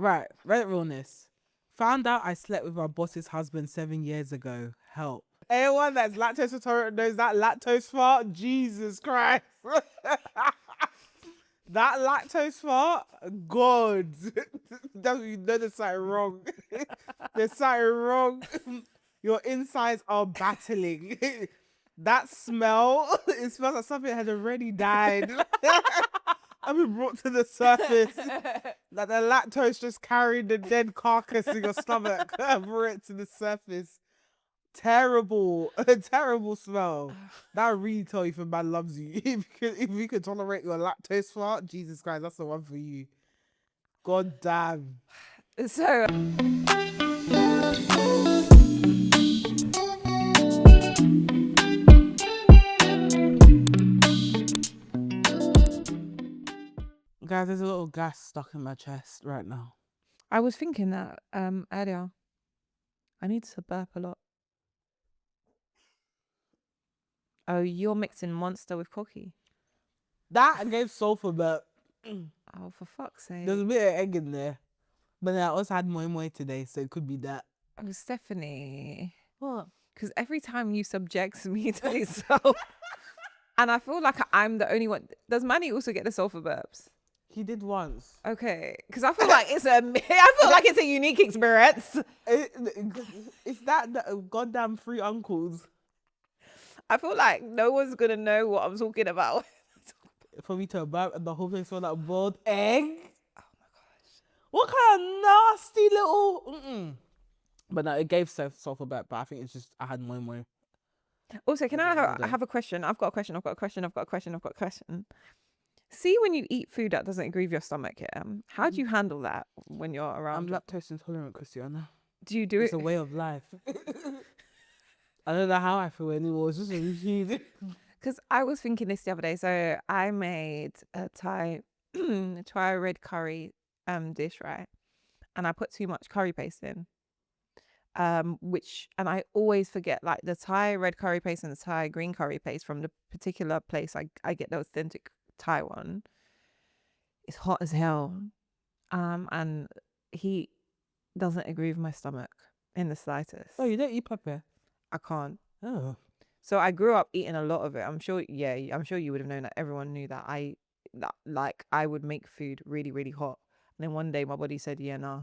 Right, Realness. Found out I slept with my boss's husband 7 years ago. Help. Anyone that's lactose intolerant knows that lactose fart. Jesus Christ. That lactose fart, God. You know there's something wrong. There's something wrong. Your insides are battling. That smell, it smells like something had already died. I've been brought to the surface. Like the lactose just carried the dead carcass in your stomach and brought it to the surface. Terrible, a terrible smell. That really tell you if a man loves you. If you can tolerate your lactose fart, Jesus Christ, that's the one for you. God damn. So Guys, there's a little gas stuck in my chest right now. I was thinking that earlier. I need to burp a lot. Oh, you're mixing Monster with Cocky. That I gave sulfur, but Oh, for fuck's sake. there's a bit of egg in there. But then I also had moi moi today, so it could be that. Oh, Stephanie. What? Because every time you subject me to yourself, and I feel like I'm the only one. Does Manny also get the sulfur burps? He did once. Okay, because I feel like it's a unique experience. It's that goddamn three uncles. I feel like no one's gonna know what I'm talking about. For me to burp and the whole place smelled like boiled egg. Oh my gosh. What kind of nasty little... But no, it gave sulfur burp, but I think it's just I had moi moi. Also, can I have a question? I've got a question. See, when you eat food that doesn't agree with your stomach, how do you handle that when you're around? I'm lactose intolerant, Christiana. Do you do It's it? a way of life. I don't know how I feel anymore. It's just a routine. Because I was thinking this the other day. So I made a Thai red curry dish, right? And I put too much curry paste in. And I always forget, like the Thai red curry paste and the Thai green curry paste from the particular place I get the authentic Thai one. It's hot as hell. And he doesn't agree with my stomach in the slightest. Oh, you don't eat pepper? I can't. Oh. So I grew up eating a lot of it. I'm sure you would have known that. Everyone knew that I would make food really, really hot. And then one day my body said, yeah, nah.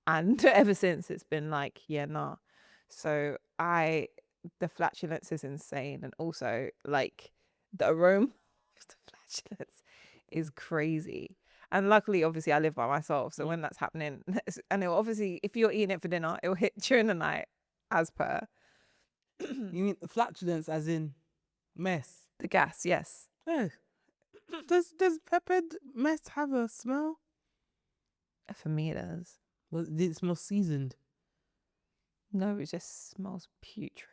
And ever since it's been like, yeah, nah. So the flatulence is insane. And also like the aroma of the flatulence is crazy. And luckily, obviously I live by myself. So when that's happening, and it'll obviously, if you're eating it for dinner, it'll hit during the night as per. You mean flatulence as in mess? The gas, yes. Oh. Does peppered mess have a smell? For me it does. Well, did it smell seasoned? No, it just smells putrid.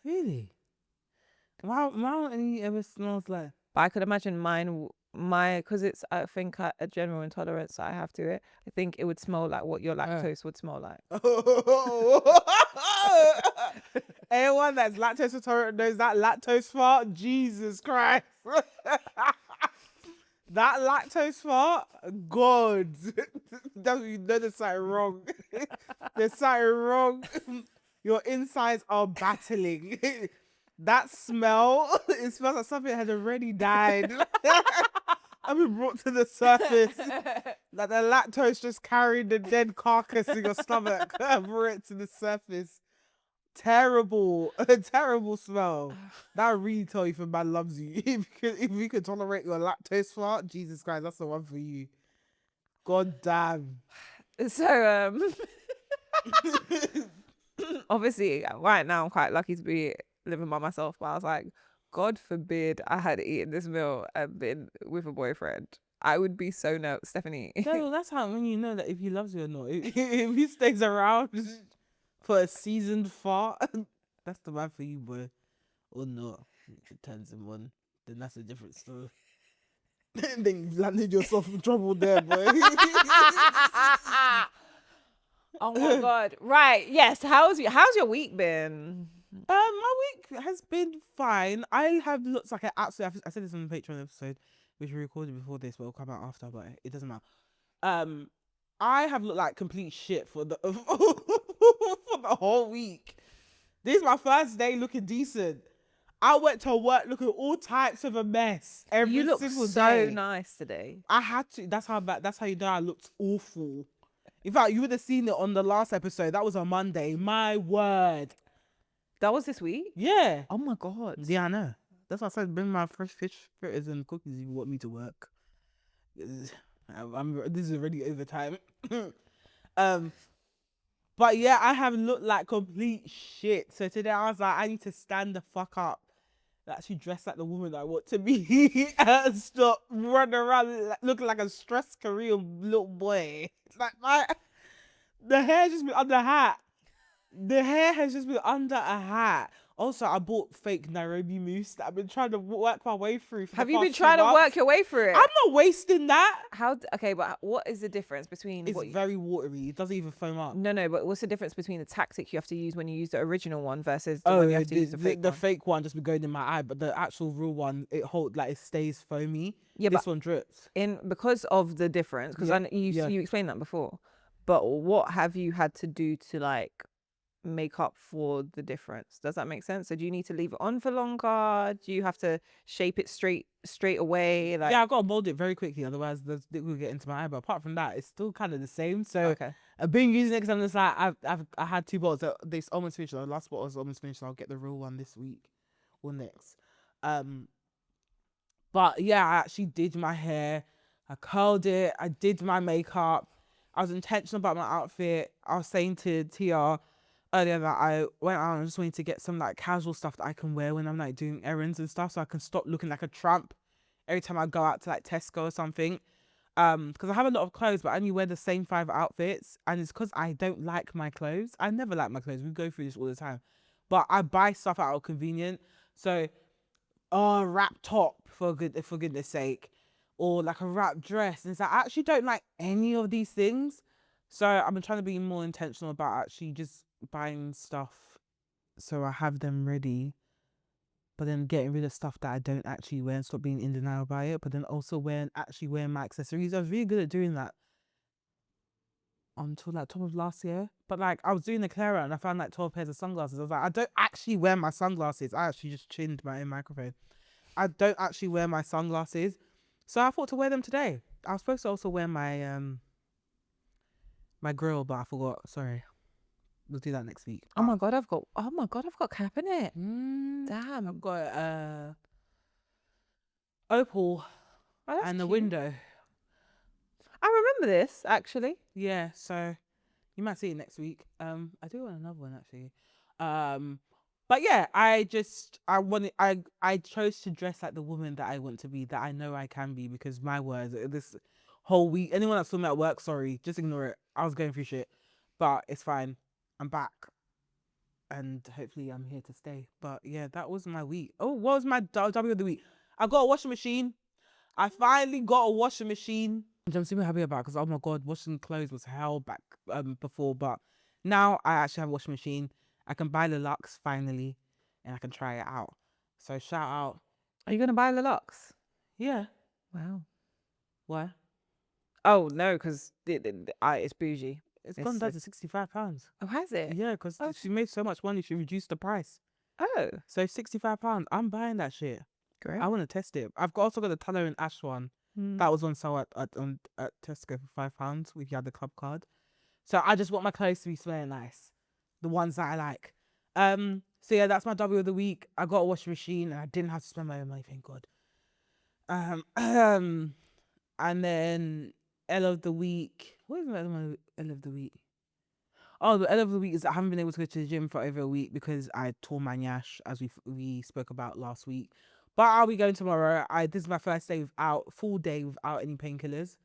Really? Why don't any ever smells like? But I could imagine because it's, I think, a general intolerance that I have to it. I think it would smell like what your lactose would smell like. Anyone that's lactose intolerant knows that lactose fart. Jesus Christ. That lactose fart, God. You know there's something wrong. There's something wrong. Your insides are battling. That smell, it smells like something had already died. I've been brought to the surface. Like the lactose just carried the dead carcass in your stomach and brought it to the surface. Terrible, a terrible smell. That really tell you if a man loves you. If you can tolerate your lactose fart, Jesus Christ, that's the one for you. God damn. So obviously right now I'm quite lucky to be living by myself, but I was like, God forbid I had eaten this meal and been with a boyfriend. I would be so nervous, Stephanie. No, that's how when you know that if he loves you or not. If he stays around for a seasoned fart, that's the man for you, boy. Or not. If it turns him on, then that's a different story. Then you've landed yourself in trouble there, boy. Oh my God. Right. Yes. How's your week been? My week has been fine. I have looked like I said this on the Patreon episode, which we recorded before this, but it'll come out after, but it doesn't matter. I have looked like complete shit for the for the whole week. This is my first day looking decent. I went to work looking all types of a mess every You look single so day. nice today. I had to. That's how bad. That's how you know I looked awful. In fact, you would have seen it on the last episode. That was on Monday. My word. That was this week? Yeah. Oh my God. Yeah, I know. That's why I said bring my fresh fish fritters and cookies if you want me to work. This is already overtime. But yeah, I have looked like complete shit. So today I was like, I need to stand the fuck up. Actually dress like the woman I want to be and stop running around looking like a stressed Korean little boy. It's like the hair just been under a hat. The hair has just been under a hat. Also, I bought fake Nairobi mousse that I've been trying to work my way through. Have you been trying to work your way through it? I'm not wasting that. Okay, but what is the difference between It's very watery. It doesn't even foam up. No, but what's the difference between the tactic you have to use when you use the original one versus the one you have to use the fake one? The fake one just be going in my eye, but the actual real one, it stays foamy. Yeah, this but one drips. Because of the difference, because you explained that before. But what have you had to do to like make up for the difference? Does that make sense? So do you need to leave it on for longer? Do you have to shape it straight away? Like, yeah, I gotta mold it very quickly, otherwise the stick will get into my eye. But apart from that, it's still kind of the same. So okay. I've been using it because I'm just like I had 2 bottles. So this almost finished. The last bottle is almost finished. So I'll get the real one this week or next. But yeah, I actually did my hair. I curled it. I did my makeup. I was intentional about my outfit. I was saying to Tia earlier that I went out and just wanted to get some like casual stuff that I can wear when I'm like doing errands and stuff, so I can stop looking like a tramp every time I go out to like Tesco or something. Because I have a lot of clothes, but I only wear the same 5 outfits, and it's because I don't like my clothes. I never like my clothes. We go through this all the time, but I buy stuff out of convenience. So, a wrap top for goodness sake, or like a wrap dress, and it's like I actually don't like any of these things. So I've been trying to be more intentional about actually just buying stuff so I have them ready, but then getting rid of stuff that I don't actually wear and stop being in denial by it, but then also actually wearing my accessories. I was really good at doing that until like top of last year. But like I was doing the clear out and I found like 12 pairs of sunglasses. I was like, I don't actually wear my sunglasses. I actually just chinned my own microphone. I don't actually wear my sunglasses. So I thought to wear them today. I was supposed to also wear my my grill, but I forgot. Sorry. We'll do that next week. Oh my god, I've got cap in it. Damn, I've got opal and the window. I remember this actually. Yeah, so you might see it next week. I do want another one actually. But yeah, I chose to dress like the woman that I want to be, that I know I can be, because my words, this whole week, anyone that's filming at work, sorry, just ignore it. I was going through shit, but it's fine. I'm back, and hopefully I'm here to stay. But yeah, that was my week. Oh, what was my W of the week? I got a washing machine. I finally got a washing machine, which I'm super happy about, because oh my god, washing clothes was hell back before, but now I actually have a washing machine. I can buy the Lux finally, and I can try it out. So shout out. Are you gonna buy the Lux? Yeah. Wow. Why? Oh no, because it's bougie. It's gone down to £65. Oh, has it? Yeah, because she made so much money, she reduced the price. Oh, so £65. I'm buying that shit. great. I want to test it. I've also got the Tallow and Ash one. That was on sale at Tesco for £5 if you had the club card. So I just want my clothes to be smelling nice, the ones that I like. So yeah, that's my W of the week. I got a washing machine and I didn't have to spend my own money, thank God. And then L of the week. What is my L of the week? Oh, the L of the week is I haven't been able to go to the gym for over a week because I tore my nyash, as we spoke about last week. But I'll be going tomorrow. This is my first day full day without any painkillers.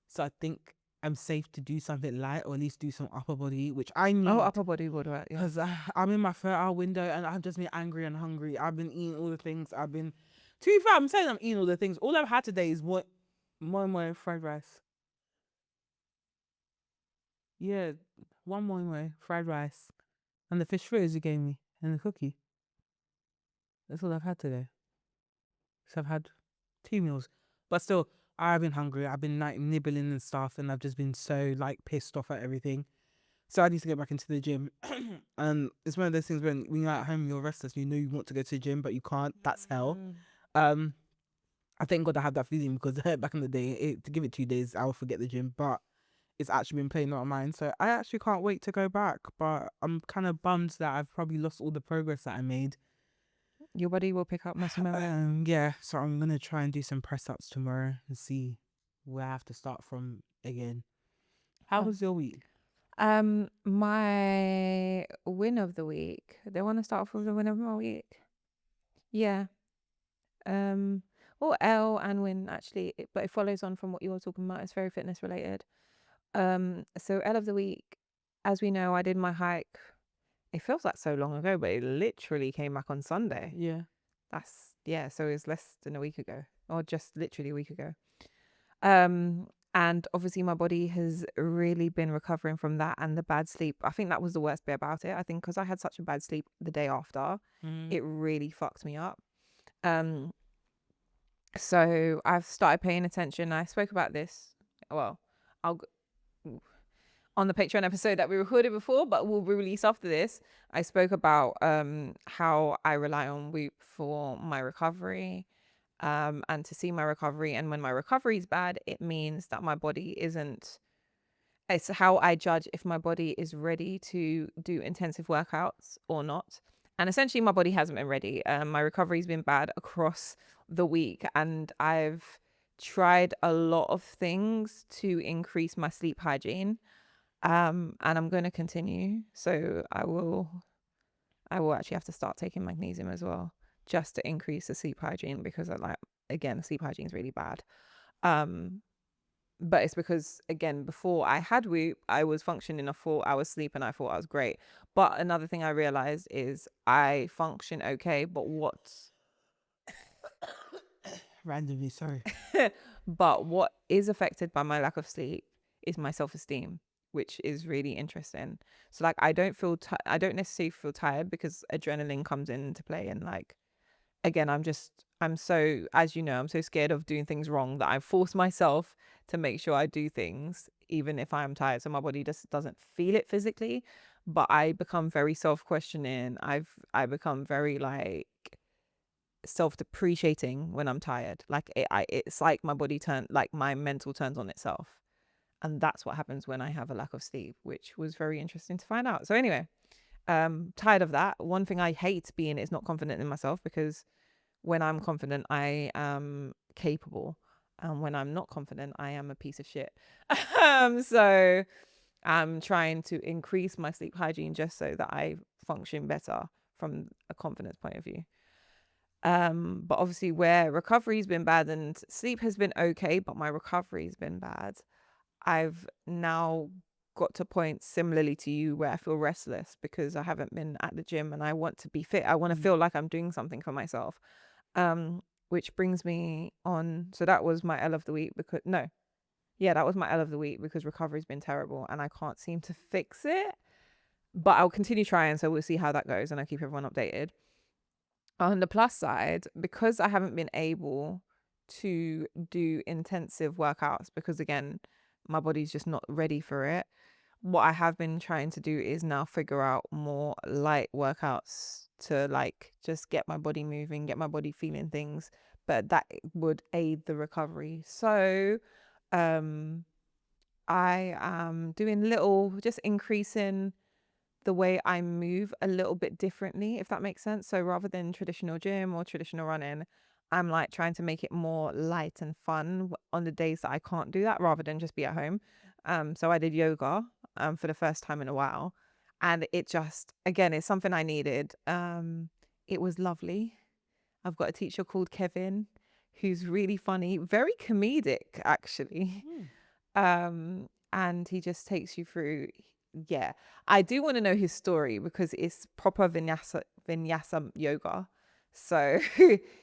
So I think I'm safe to do something light, or at least do some upper body, which I need. Oh, upper body would work, yeah. Because I'm in my 3-hour window and I've just been angry and hungry. I've been eating all the things. To be fair, I'm saying I'm eating all the things. All I've had today is moi moi fried rice. Yeah, one moi moi fried rice. And the fish fritters you gave me. And the cookie. That's all I've had today. So I've had 2 meals. But still, I've been hungry. I've been like nibbling and stuff, and I've just been so like pissed off at everything. So I need to get back into the gym. And it's one of those things when you're at home, you're restless. You know you want to go to the gym, but you can't. That's hell. Um, I thank God I have that feeling because back in the day, to give it 2 days, I will forget the gym. But it's actually been playing on my mind. So I actually can't wait to go back. But I'm kind of bummed that I've probably lost all the progress that I made. Your body will pick up muscle memory. Yeah. So I'm gonna try and do some press ups tomorrow and see where I have to start from again. How was your week? My win of the week. They want to start off with the win of my week. Yeah. Or L and win actually, but it follows on from what you were talking about. It's very fitness related. So L of the week, as we know, I did my hike. It feels like so long ago, but it literally came back on Sunday. Yeah. So it's less than a week ago, or just literally a week ago. And obviously my body has really been recovering from that and the bad sleep. I think that was the worst bit about it. I think because I had such a bad sleep the day after, it really fucked me up. So I've started paying attention. I spoke about this. Well, on the Patreon episode that we recorded before, but will be released after this. I spoke about how I rely on Whoop for my recovery. And to see my recovery, and when my recovery is bad, it means that my body isn't. It's how I judge if my body is ready to do intensive workouts or not. And essentially my body hasn't been ready. My recovery's been bad across the week, and I've tried a lot of things to increase my sleep hygiene, and I'm going to continue. So I will actually have to start taking magnesium as well, just to increase the sleep hygiene, because again, sleep hygiene is really bad. But it's because, again, before I had Whoop, I was functioning a 4 hours sleep and I thought I was great. But another thing I realized is I function okay, but Randomly, sorry. but what is affected by my lack of sleep is my self-esteem, which is really interesting. So like I don't necessarily feel tired because adrenaline comes into play, and like again, I'm so, as you know, I'm so scared of doing things wrong that I force myself to make sure I do things even if I'm tired, so my body just doesn't feel it physically. But I become very self-questioning. I become very like self-depreciating when I'm tired. Like it's like my body like my mental turns on itself, and that's what happens when I have a lack of sleep, which was very interesting to find out. So anyway, tired of that. One thing I hate being is not confident in myself, because when I'm confident, I am capable. And when I'm not confident, I am a piece of shit. So I'm trying to increase my sleep hygiene just so that I function better from a confidence point of view. But obviously where recovery's been bad and sleep has been okay, but my recovery's been bad, I've now got to points similarly to you where I feel restless because I haven't been at the gym and I want to be fit. I want to feel like I'm doing something for myself. Which brings me on. So that was my L of the week that was my L of the week because recovery's been terrible and I can't seem to fix it. But I'll continue trying, so we'll see how that goes and I'll keep everyone updated. On the plus side, because I haven't been able to do intensive workouts because again, my body's just not ready for it. What I have been trying to do is now figure out more light workouts to like just get my body moving, get my body feeling things, but that would aid the recovery. So I am doing just increasing the way I move a little bit differently, if that makes sense. So rather than traditional gym or traditional running, I'm like trying to make it more light and fun on the days that I can't do that, rather than just be at home. So I did yoga for the first time in a while, and it just, again, it's something I needed. It was lovely. I've got a teacher called Kevin who's really funny, very comedic actually. And he just takes you through. Yeah, I do want to know his story because it's proper vinyasa yoga. So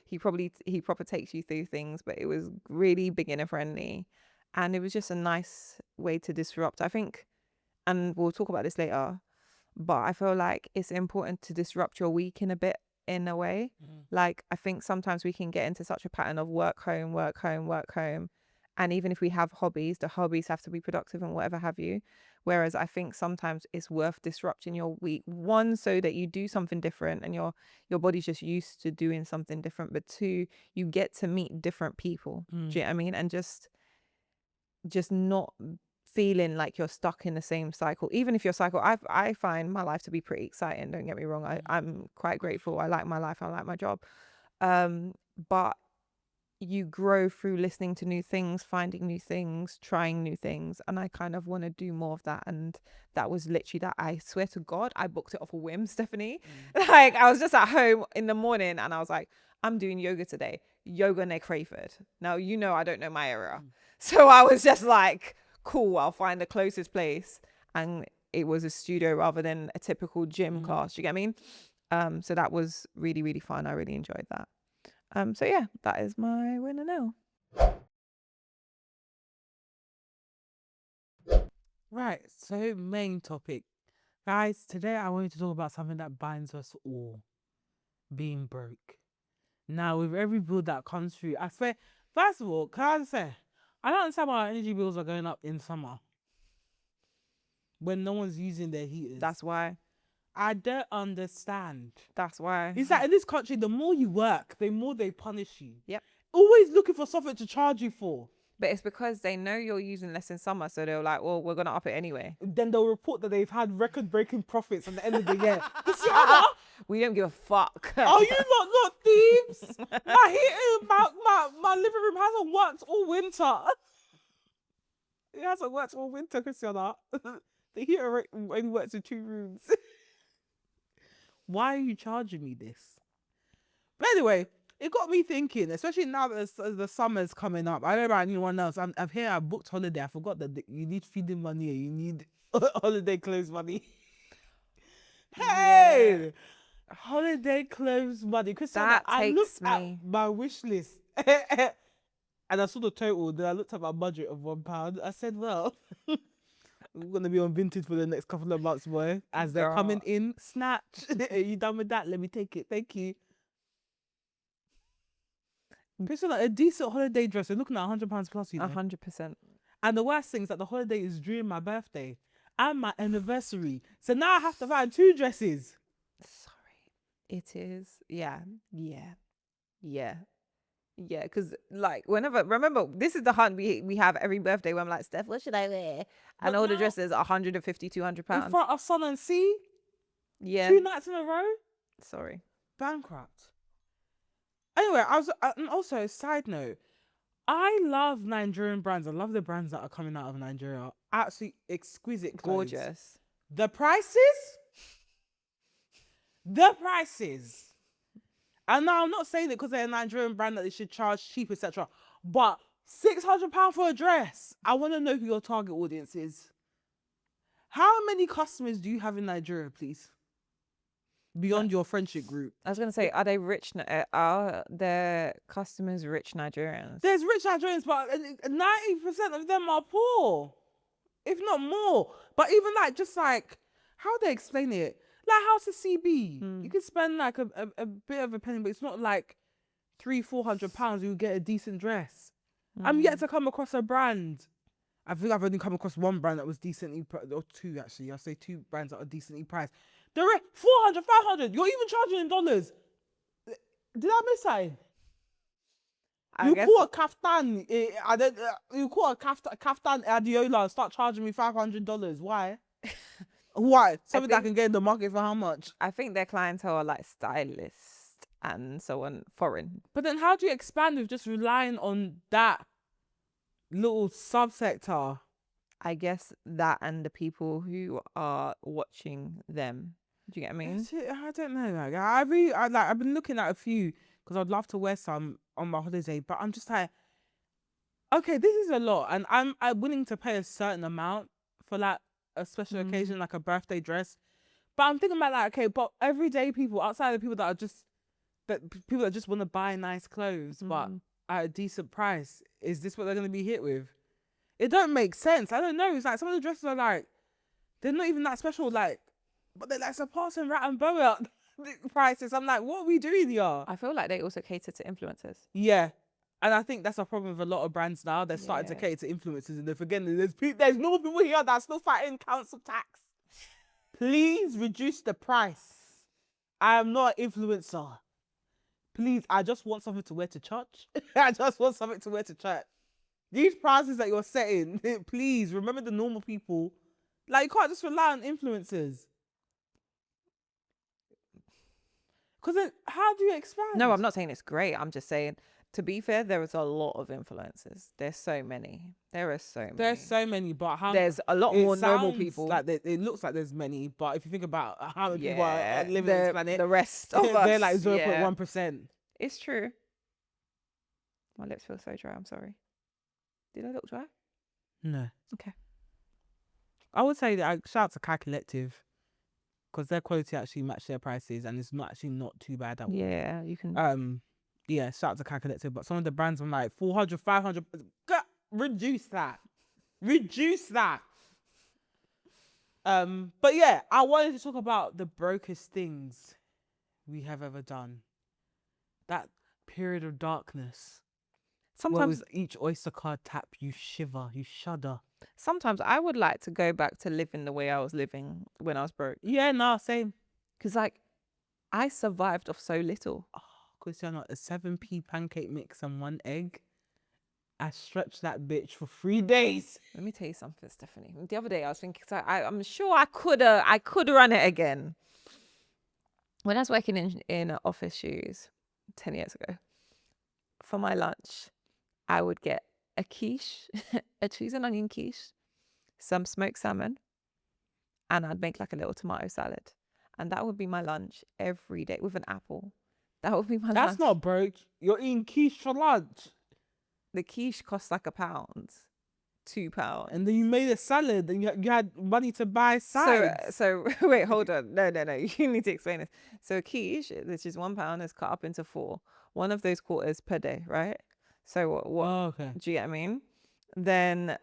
he proper takes you through things, but it was really beginner friendly, and it was just a nice way to disrupt, I think. And we'll talk about this later, but I feel like it's important to disrupt your week in a way. Like I think sometimes we can get into such a pattern of work home, And even if we have hobbies, the hobbies have to be productive and whatever have you. Whereas I think sometimes it's worth disrupting your week. One, so that you do something different and your body's just used to doing something different. But two, you get to meet different people. Do you know what I mean? And just not feeling like you're stuck in the same cycle. Even if your cycle, I find my life to be pretty exciting. Don't get me wrong. I'm quite grateful. I like my life. I like my job. But you grow through listening to new things, finding new things, trying new things. And I kind of want to do more of that. And that was literally that. I swear to God, I booked it off a whim, Stephanie. Like, I was just at home in the morning and I was like, I'm doing yoga today. Yoga near Crayford. Now, I don't know my area. So I was just like, cool, I'll find the closest place. And it was a studio rather than a typical gym class. Do you get what I mean? So that was really, really fun. I really enjoyed that. So yeah, that is my winner now. Right, so main topic. Guys, today I wanted to talk about something that binds us all. Being broke. Now, with every bill that comes through, I swear, first of all, can I just say, I don't understand why our energy bills are going up in summer when no one's using their heaters. That's why. I don't understand. That's why. It's like in this country, the more you work, the more they punish you. Yep. Always looking for something to charge you for. But it's because they know you're using less in summer, so they're like, well, we're going to up it anyway. Then they'll report that they've had record-breaking profits at the end of the year. We don't give a fuck. Are you not thieves? My heating, my living room hasn't worked all winter. It hasn't worked all winter, Christiana. The heater only works in 2 rooms. Why are you charging me this? But anyway, it got me thinking, especially now that the summer's coming up. I don't know about anyone else. I'm here. I booked holiday. I forgot that you need feeding money. You need holiday clothes money. Hey, holiday clothes money. Christiana, I looked at my wish list and I saw the total. Then I looked at my budget of £1. I said, well, we're going to be on vintage for the next couple of months, boy. As they're coming in, snatch. Are you done with that? Let me take it. Thank you. Christiana, a decent holiday dress, you're looking at £100 plus, you know. 100%. And the worst thing is that the holiday is during my birthday and my anniversary. So now I have to find 2 dresses. Sorry. It is. Yeah. Because like remember, this is the hunt we have every birthday where I'm like, Steph, what should I wear? And all the dresses are £150, £200. In front of sun and sea? Yeah. 2 nights in a row? Sorry. Bankrupt. Anyway, and also, side note, I love Nigerian brands. I love the brands that are coming out of Nigeria. Absolutely exquisite clothes. Gorgeous. The prices? The prices. And now I'm not saying it because they're a Nigerian brand that they should charge cheap, etc. But £600 for a dress. I want to know who your target audience is. How many customers do you have in Nigeria, please? Beyond your friendship group. I was going to say, are they rich? Are their customers rich Nigerians? There's rich Nigerians, but 90% of them are poor, if not more. But even like, just like, how they explain it? Like House of CB, you can spend like a bit of a penny, but it's not like £300-400 you get a decent dress. I'm yet to come across a brand. I think I've only come across one brand that was decently, or 2 actually. I'll say 2 brands that are decently priced. The rest, 400, 500. You're even charging in dollars. Did I miss something? You call a kaftan, you call a kaftan Adiola and start charging me $500. Why? Why? Something that I can get in the market for how much? I think their clientele are like stylists and so on, foreign. But then how do you expand with just relying on that little subsector? I guess that and the people who are watching them. Do you get what I mean? I don't know. Like, I've been looking at a few because I'd love to wear some on my holiday, but I'm just like, okay, this is a lot, and I'm willing to pay a certain amount for like a special occasion, like a birthday dress. But I'm thinking about like, okay, but everyday people outside of people that just want to buy nice clothes, but at a decent price, is this what they're gonna be hit with? It don't make sense. I don't know. It's like some of the dresses are like, they're not even that special, like, but they're like surpassing Rat and Boa prices. I'm like, what are we doing here? I feel like they also cater to influencers. Yeah. And I think that's a problem with a lot of brands now. They're starting to Yeah. cater to influencers, and they're forgetting there's no people here that are still fighting council tax. Please reduce the price. I am not an influencer. Please, I just want something to wear to church. I just want something to wear to church. These prices that you're setting, please remember the normal people. Like, you can't just rely on influencers. Because then, how do you expand? No, I'm not saying it's great. I'm just saying, to be fair, there is a lot of influencers. There's so many. There are so many. There's so many, but how There's a lot more normal people. Like it looks like there's many, but if you think about how many people are Yeah, living on this planet, the rest of us, they're like yeah. 0.1%. It's true. My lips feel so dry. I'm sorry. Did I look dry? No. Okay. I would say that I shout out to Kai Collective because their quality actually matched their prices, and it's not too bad at all. Yeah, you can. Yeah, shout out to Kai Collective, but some of the brands I'm like 400, 500. Reduce that. But yeah, I wanted to talk about the brokest things we have ever done. That period of darkness. Sometimes, with each Oyster card tap, you shiver, you shudder. sometimes I would like to go back to living the way I was living when I was broke. Yeah, no, same. Because, like, I survived off so little. Oh, Cristiano, a 7p pancake mix and 1 egg. I stretched that bitch for 3 days. Let me tell you something, Stephanie. The other day I was thinking, so I'm sure I could run it again. When I was working in office shoes 10 years ago, for my lunch, I would get a quiche, a cheese and onion quiche, some smoked salmon, and I'd make like a little tomato salad. And that would be my lunch every day with an apple. That would be my lunch. That's not broke. You're eating quiche for lunch. The quiche costs like £1, £2. And then you made a salad and you had money to buy sides. So wait, hold on. No. You need to explain this. So a quiche, which is £1, is cut up into 4. One of those quarters per day, right? So what Oh, okay. do you get what I mean? Then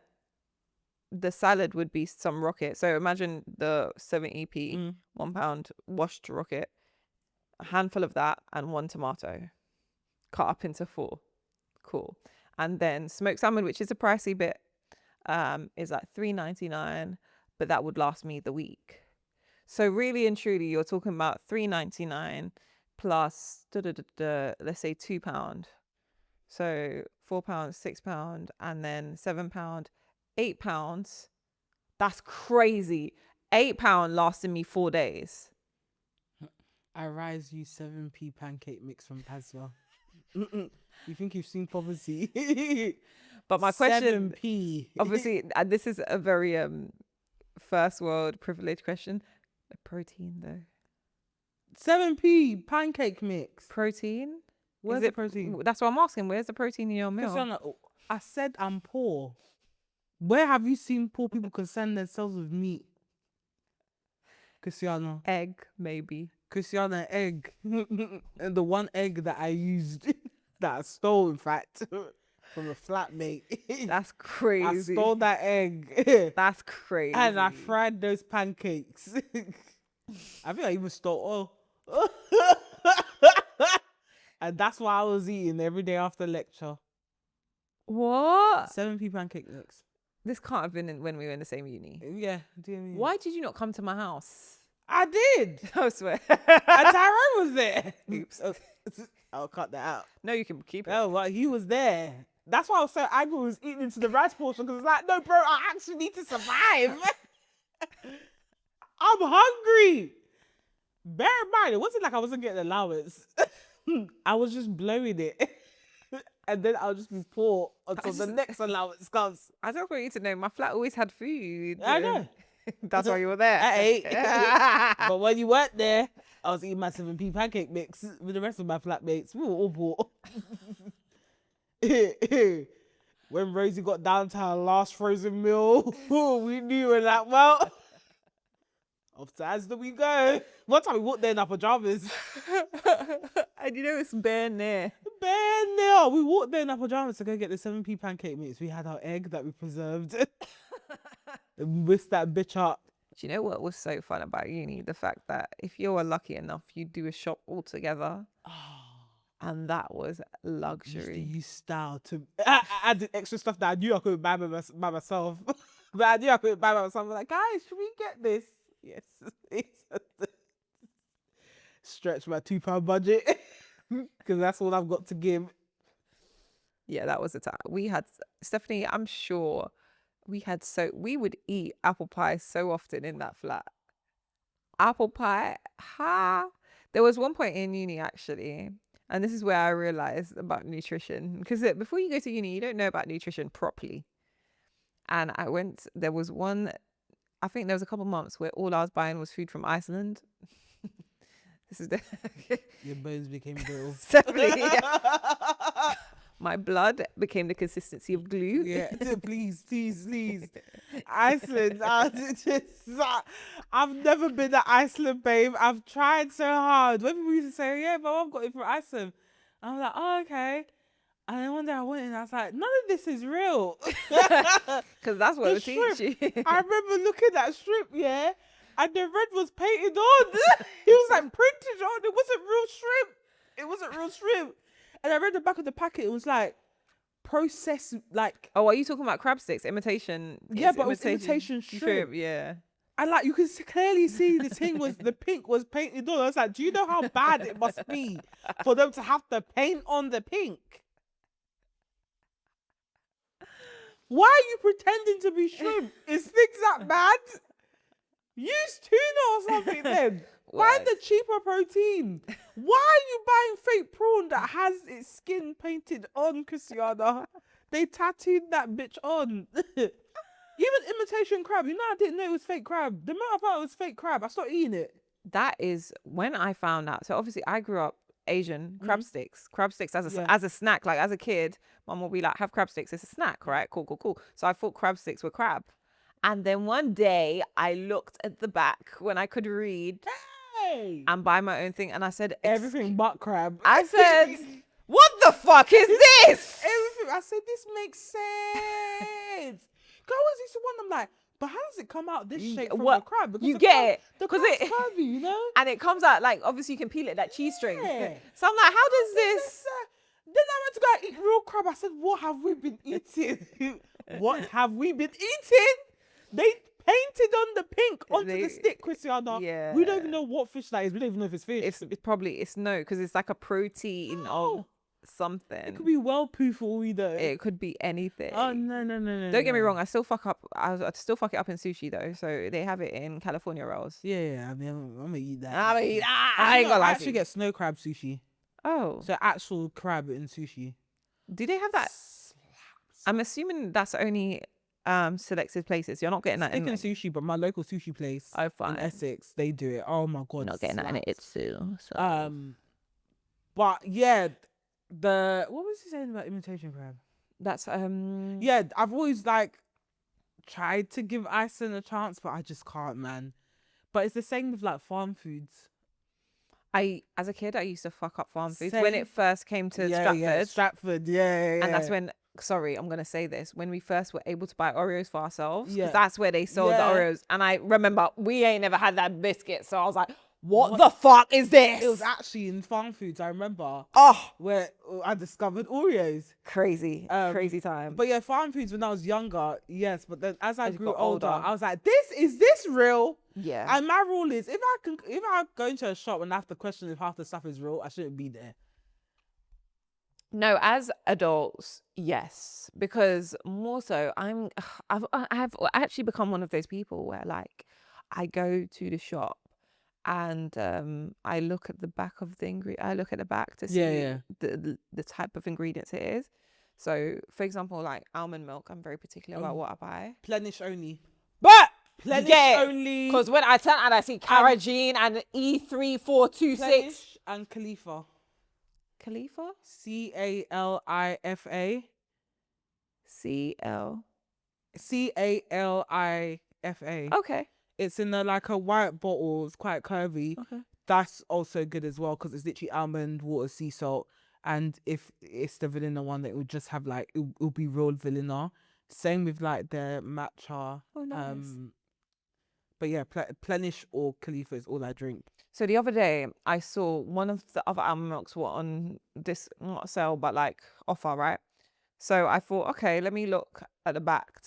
the salad would be some rocket. So imagine the 70p, £1 washed rocket, a handful of that, and 1 tomato cut up into 4. Cool. And then smoked salmon, which is a pricey bit, is like £3.99, but that would last me the week. So really and truly, you're talking about £3.99 plus let's say £2. So £4, £6, and then £7, £8. That's crazy. £8 lasted me 4 days. I rise you 7p pancake mix from Paswa. You think you've seen poverty? But my question, 7p. obviously, and this is a very first world privilege question. The protein though. 7p pancake mix. Protein? Where's the protein? That's what I'm asking. Where's the protein in your meal? Cristiano, I said I'm poor. Where have you seen poor people concern themselves with meat? Cristiano. Egg, maybe. Cristiano, egg. And the 1 egg that I used, that I stole, in fact, from a flatmate. That's crazy. I stole that egg. That's crazy. And I fried those pancakes. I think I even stole oil. And that's what I was eating every day after lecture. What? 7p pancake mix. This can't have been when we were in the same uni. Yeah. DMU. Why did you not come to my house? I did. I swear. And Tyrone was there. Oops. I'll cut that out. No, you can keep it. Oh, well, he was there. That's why I was so angry. I was eating into the rice portion because it's like, no, bro, I actually need to survive. I'm hungry. Bear in mind, it wasn't like I wasn't getting allowance. I was just blowing it. And then I'll just be poor until the next allowance comes. I don't want you to know. My flat always had food. I know. That's why you were there. I ate. But when you weren't there, I was eating my 7p pancake mix with the rest of my flatmates. We were all poor. When Rosie got down to her last frozen meal, we knew her like, well, off to Asda we go. One time we walked there in our pajamas. And you know it's bare near. Bare near. We walked there in our pajamas to go get the 7p pancake mix. We had our egg that we preserved. And we whisked that bitch up. Do you know what was so fun about uni? The fact that if you were lucky enough, you'd do a shop all together. and that was I used to luxury. use style to add the extra stuff that I knew I couldn't buy by myself. But I knew I couldn't buy by myself. I'm like, guys, should we get this? Yes. Stretch my £2 budget because that's all I've got to give. Yeah, that was the time. We had, Stephanie, I'm sure we would eat apple pie so often in that flat. Apple pie, ha. There was one point in uni actually, and this is where I realized about nutrition, because before you go to uni, you don't know about nutrition properly. And there was I think there was a couple months where all I was buying was food from Iceland. This is Your bones became brittle. Definitely, yeah. My blood became the consistency of glue. Yeah, please. Iceland. I've never been to Iceland, babe. I've tried so hard. When people used to say, yeah, but I've got it from Iceland, I'm like, oh, okay. And then one day I went and I was like, none of this is real. Because that's what it teach you. I remember looking at shrimp, yeah, and the red was painted on. It was like printed on. It wasn't real shrimp. And I read the back of the packet. It was like processed, like. Oh, are you talking about crab sticks? Imitation? Yeah, but it was imitation shrimp. Yeah. And like you can clearly see the pink was painted on. I was like, do you know how bad it must be for them to have to paint on the pink? Why are you pretending to be shrimp? Is things that bad? Use tuna or something then. Find the cheaper protein. Why are you buying fake prawn that has its skin painted on, Christiana? They tattooed that bitch on. Even imitation crab. You know, I didn't know it was fake crab. The moment I thought it was fake crab, I started eating it. That is when I found out. So obviously I grew up Asian. Crab sticks as a snack. Like as a kid, mum will be like, have crab sticks. It's a snack, right? Cool. So I thought crab sticks were crab. And then one day I looked at the back when I could read and buy my own thing. And I said, everything but crab. I said, what the fuck is this? Everything. I said, this makes sense. I always used to wonder, I'm like, but how does it come out this shape from the crab? Because you get it. Because it's curvy, you know? And it comes out, like, obviously you can peel it, like cheese string. So I'm like, how does this? Then I went to go eat real crab. I said, what have we been eating? What have we been eating? They painted on the pink onto the stick, Christiana. Yeah. We don't even know what fish that is. We don't even know if it's fish. It's no, because it's like a protein of something. It could be well poo for all we know. It could be anything. Oh no. Don't get me wrong, I still fuck up. I still fuck it up in sushi though. So they have it in California rolls. Yeah. I mean, I'm gonna eat that. I ain't gonna lie. I actually get snow crab sushi. Oh, So actual crab in sushi. do they have that? I'm assuming that's only selected places. You're not getting that in sushi, but my local sushi place in Essex, they do it. Oh my god, not getting that in it. It's so. But yeah, what was he saying about imitation crab? That's Yeah, I've always like tried to give Iceland a chance, but I just can't, man. But it's the same with like farm foods. As a kid, I used to fuck up farm foods when it first came to Stratford. Yeah, Stratford, yeah. And that's when, sorry, I'm going to say this, when we first were able to buy Oreos for ourselves, because that's where they sold the Oreos. And I remember we ain't never had that biscuit. So I was like, what the fuck is this? It was actually in farm foods, I remember. Oh, where I discovered Oreos. Crazy time. But yeah, farm foods when I was younger, yes. But then as I grew older, I was like, is this real? Yeah. And my rule is, if I go into a shop and I have to question if half the stuff is real, I shouldn't be there. No, as adults, yes, because more so, I've actually become one of those people where like I go to the shop and I look at the back of I look at the back to see the type of ingredients it is. So, for example, like almond milk, I'm very particular about what I buy. Plenish only. But Plenish only. Because when I turn and I see carrageen and E3426 Plenish and Khalifa. Khalifa? Califa. Califa. Okay. It's in like a white bottle. It's quite curvy. Okay. That's also good as well because it's literally almond, water, sea salt. And if it's the vanilla one, that it will just have like, it'll be real vanilla. Same with like the matcha. Oh, nice. But yeah, Plenish or Khalifa is all I drink. So the other day, I saw one of the other almond milks were on this, not sale, but like offer, right? So I thought, okay, let me look at the back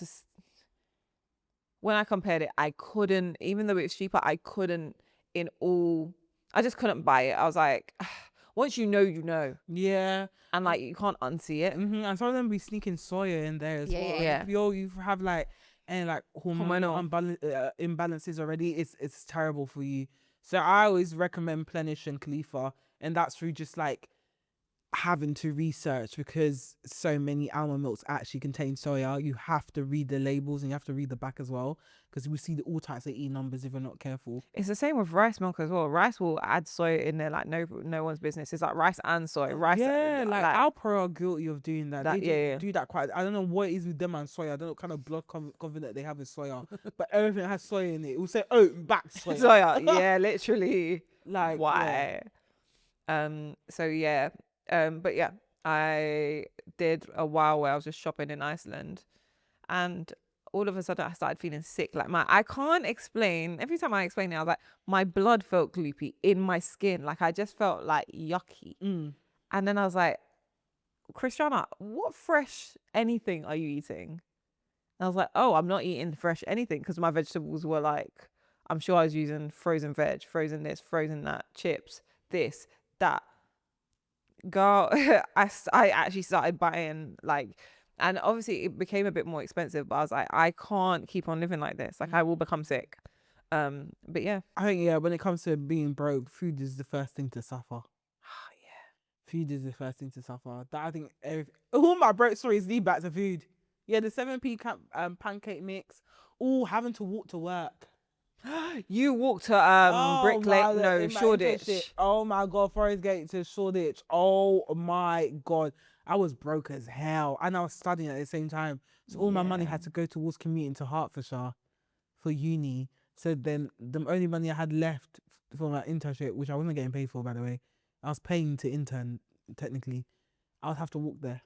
when I compared it, I couldn't, even though it's cheaper, I couldn't I just couldn't buy it. I was like, once you know, you know. Yeah. And like, you can't unsee it. And some of them be sneaking soya in there as Yeah, well. yeah, And yeah. if you have like any like hormonal imbalances already, it's terrible for you. So I always recommend Plenish and Khalifa, and that's through just like having to research, because so many almond milks actually contain soya. You have to read the labels and you have to read the back as well, because we see all types of numbers if you're not careful. It's the same with rice milk as well. Rice will add soy in there like no one's business. It's like rice and soy. Rice, Yeah, like Alpro are guilty of doing that. They yeah. do that quite. I don't know what it is with them and soya. I don't know what kind of blood confident they have with soya, but everything has soya in it. It will say, "Oh, back soya." Soya, yeah, literally. Like, why? So yeah. But yeah, I did a while where I was just shopping in Iceland, and all of a sudden I started feeling sick. Like I can't explain. Every time I explain it, I was like, my blood felt gloopy in my skin. Like I just felt like yucky. And then I was like, Christiana, what fresh anything are you eating? And I was like, oh, I'm not eating fresh anything, because my vegetables were like, I'm sure I was using frozen veg, frozen this, frozen that, chips, this, that. Girl, I actually started buying like, and obviously it became a bit more expensive, but I was like, I can't keep on living like this. Like I will become sick. But yeah. I think, when it comes to being broke, food is the first thing to suffer. Food is the first thing to suffer. That I think all my broke stories lead back to food. Yeah, the 7p pancake mix, all having to walk to work. You walked to Brick Lane, no, in my Shoreditch. internship. Oh my god, Forest Gate to Shoreditch. Oh my god, I was broke as hell, and I was studying at the same time. So all my money had to go towards commuting to Hertfordshire for uni. So then the only money I had left for my internship, which I wasn't getting paid for, by the way, I was paying to intern. Technically, I would have to walk there.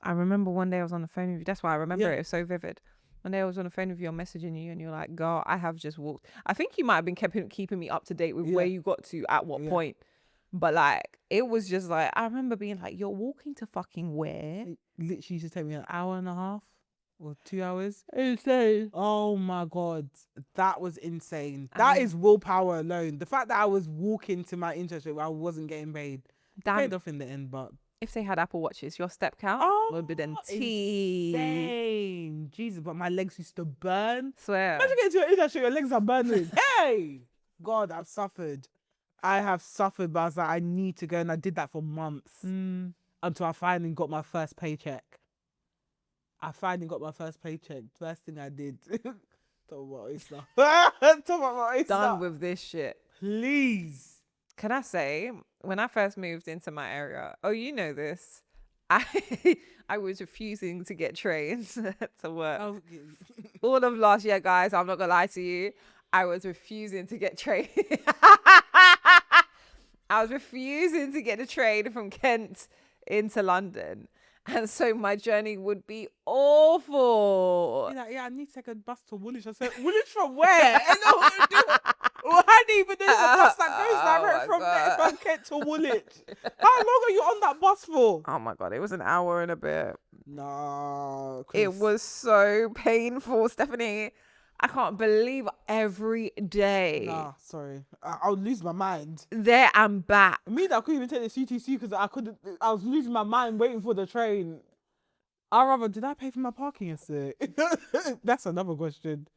I remember one day I was on the phone with you. That's why I remember Yeah. it. It's so vivid. One day I was on the phone with you, I'm messaging you, and you're like, girl, I have just walked. I think you might have been keeping me up to date with where you got to at what point. But like, it was just like, I remember being like, you're walking to fucking where? It literally used to take me an hour and a half or 2 hours. Insane. Oh my god, that was insane. That is willpower alone. The fact that I was walking to my internship, I wasn't getting paid. Paid off in the end, but if they had Apple Watches, your step count would be then insane. Jesus, but my legs used to burn. Swear. Imagine getting to your internship, your legs are burning. Hey, God, I've suffered. I have suffered, but I was like, I need to go, and I did that for months until I finally got my first paycheck. First thing I did. Talk about Oyster. Done with this shit. Please. Can I say, when I first moved into my area, you know this, I was refusing to get trains to work. All of last year, guys, I'm not gonna lie to you, I was refusing to get train. I was refusing to get a train from Kent into London. And so my journey would be awful. You're like, yeah, I need to take a bus to Woolwich. I said, Woolwich from where? I know what to do. Well, I didn't even know there's a bus that goes direct from Kent to Woolwich. How long are you on that bus for? Oh my God, it was an hour and a bit. No, it was so painful, Stephanie. I can't believe every day. Nah, sorry. I would lose my mind. There and back. Me, that I couldn't even take the CTC because I was losing my mind waiting for the train. Did I pay for my parking yesterday? That's another question.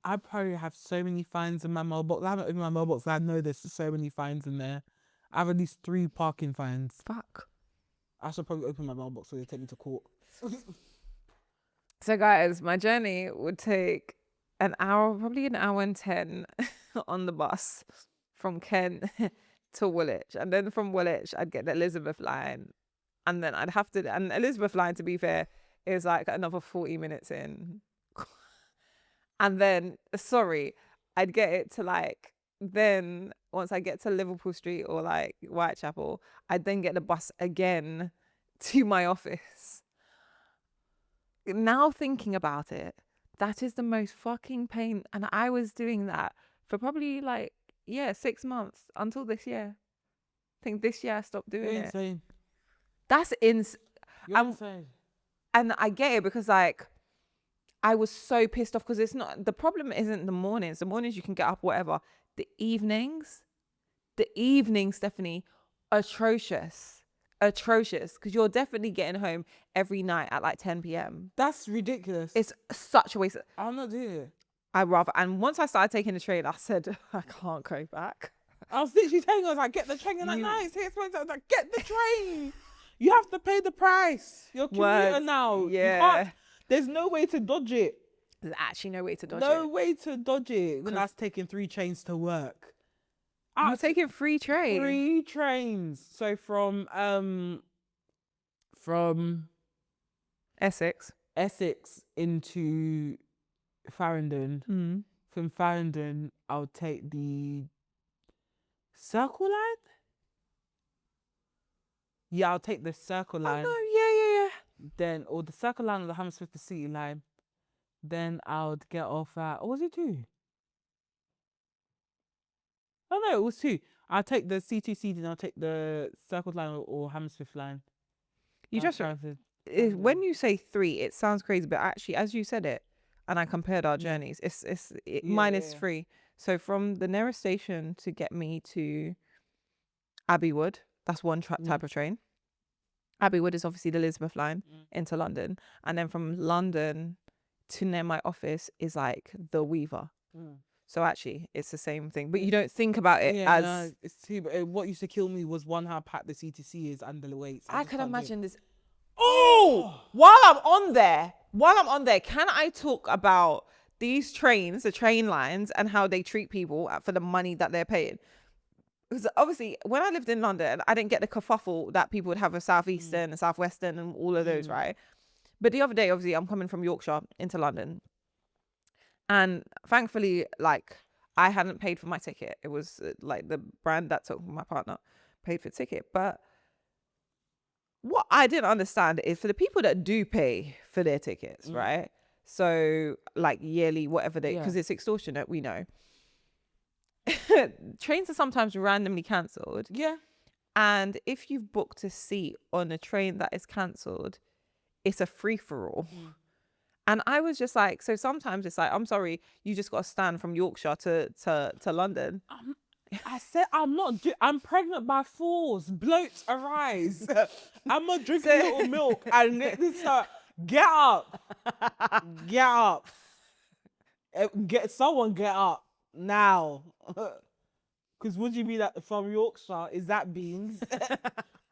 I probably have so many fines in my mailbox. I haven't opened my mailbox. I know there's so many fines in there. I have at least 3 parking fines. Fuck. I should probably open my mailbox so they take me to court. So guys, my journey would take an hour, probably an hour and 10 on the bus from Kent to Woolwich. And then from Woolwich, I'd get the Elizabeth line. And then I'd have to, and Elizabeth line, to be fair, is like another 40 minutes in. And then, I'd get it to like, then once I get to Liverpool Street or like Whitechapel, I'd then get the bus again to my office. Now thinking about it, that is the most fucking pain. And I was doing that for probably like Yeah, 6 months until this year. I think this year I stopped doing You're it. insane. That's You're Um, insane. and I get it because like I was so pissed off because it's not the problem isn't the mornings. The mornings you can get up whatever. The evenings, Stephanie, atrocious, because you're definitely getting home every night at like 10 p.m. That's ridiculous. It's such a waste. I'm not doing it. And once I started taking the train, I said I can't go back. I was literally telling her, I was like, get the train. And like, no, it's expensive. I was like, get the train. You have to pay the price. You're a commuter Words. now. You Yeah. can't, there's no way to dodge it. There's actually no way to dodge No it. way to dodge it. When I was taking 3 trains to work. You're taking free train. 3 trains. So from Essex into Farringdon. Mm. From Farringdon, I'll take the Circle Line. Yeah, I'll take the Circle Line. Oh, yeah. Then, or the Circle Line or the Hammersmith the City Line. Then I would get off at, or was it 2? Oh no, it was 2. I'll take the C2C, then I'll take the Circle Line or Hammersmith Line. You just when you say 3, it sounds crazy, but actually, as you said it, and I compared our journeys, mine is 3. So from the nearest station to get me to Abbey Wood, that's one type of train. Abbey Wood is obviously the Elizabeth line into London, and then from London to near my office is like the Weaver. So actually, it's the same thing, but you don't think about it as. No, it's 2. But what used to kill me was how packed the C2C is and the weights. I can imagine this. Oh, while I'm on there, can I talk about these trains, the train lines, and how they treat people for the money that they're paying? Because obviously, when I lived in London, I didn't get the kerfuffle that people would have with Southeastern and Southwestern and all of those, right? But the other day, obviously, I'm coming from Yorkshire into London. And thankfully, like, I hadn't paid for my ticket. It was like the brand that took my partner paid for the ticket. But what I didn't understand is for the people that do pay for their tickets, right? So like yearly, whatever because it's extortionate, we know. Trains are sometimes randomly cancelled. Yeah. And if you've booked a seat on a train that is cancelled, it's a free-for-all. And I was just like, so sometimes it's like, I'm sorry, you just got to stand from Yorkshire to London. I said I'm pregnant by 4s. Bloats arise. I'm gonna drink a little milk and let this start. Get up. Get up. Someone get up now. Because would you be that from Yorkshire? Is that beans?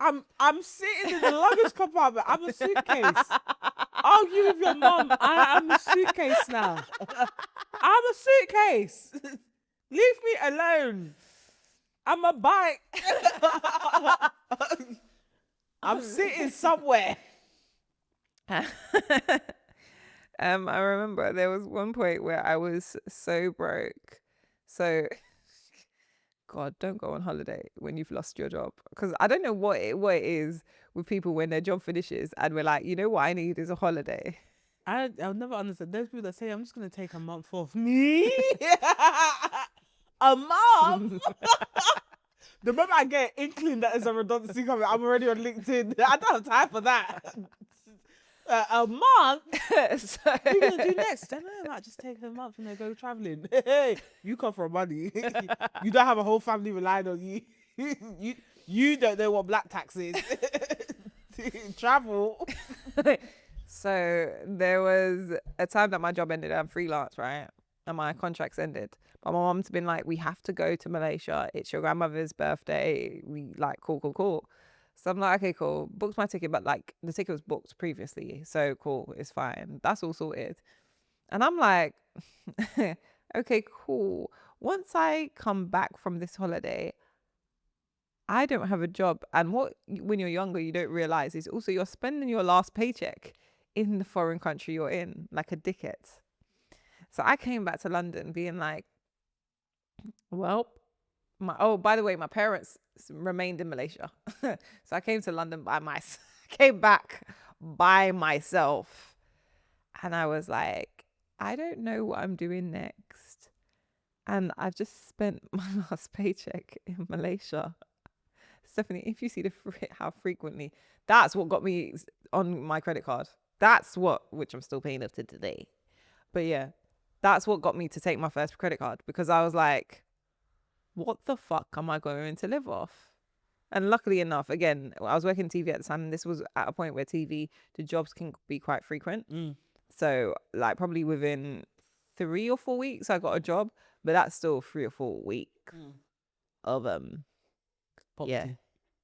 I'm sitting in the luggage compartment. I'm a suitcase. Argue with your mum. I am a suitcase now. I'm a suitcase. Leave me alone. I'm a bike. I'm sitting somewhere. I remember there was one point where I was so broke. So, God, don't go on holiday when you've lost your job. Because I don't know what it is with people when their job finishes and we're like, you know what I need is a holiday. I'll never understand. There's people that say, I'm just going to take a month off. Me? A month? The moment I get an inkling that there's a redundancy coming, I'm already on LinkedIn. I don't have time for that. A month? So, What are you going to do next? I don't know. I might just take a month and then go traveling. Hey, you come from money. You don't have a whole family relying on you. You don't know what black tax is. Travel. So there was a time that my job ended. I'm freelance, right? And my contract's ended. But my mom's been like, we have to go to Malaysia. It's your grandmother's birthday. We like, cool. So I'm like, okay, cool. Booked my ticket, but like the ticket was booked previously. So cool, it's fine. That's all sorted. And I'm like, okay, cool. Once I come back from this holiday, I don't have a job. And when you're younger, you don't realize is also you're spending your last paycheck in the foreign country you're in, like a dickhead. So I came back to London being like, well, by the way, my parents remained in Malaysia. So I came to London came back by myself. And I was like, I don't know what I'm doing next. And I've just spent my last paycheck in Malaysia. Stephanie, if you see how frequently, that's what got me on my credit card. That's which I'm still paying up to today. But yeah, that's what got me to take my first credit card, because I was like, what the fuck am I going to live off? And luckily enough, again, I was working TV at the time, and this was at a point where the jobs can be quite frequent. So like probably within 3 or 4 weeks, I got a job, but that's still 3 or 4 weeks of Poverty.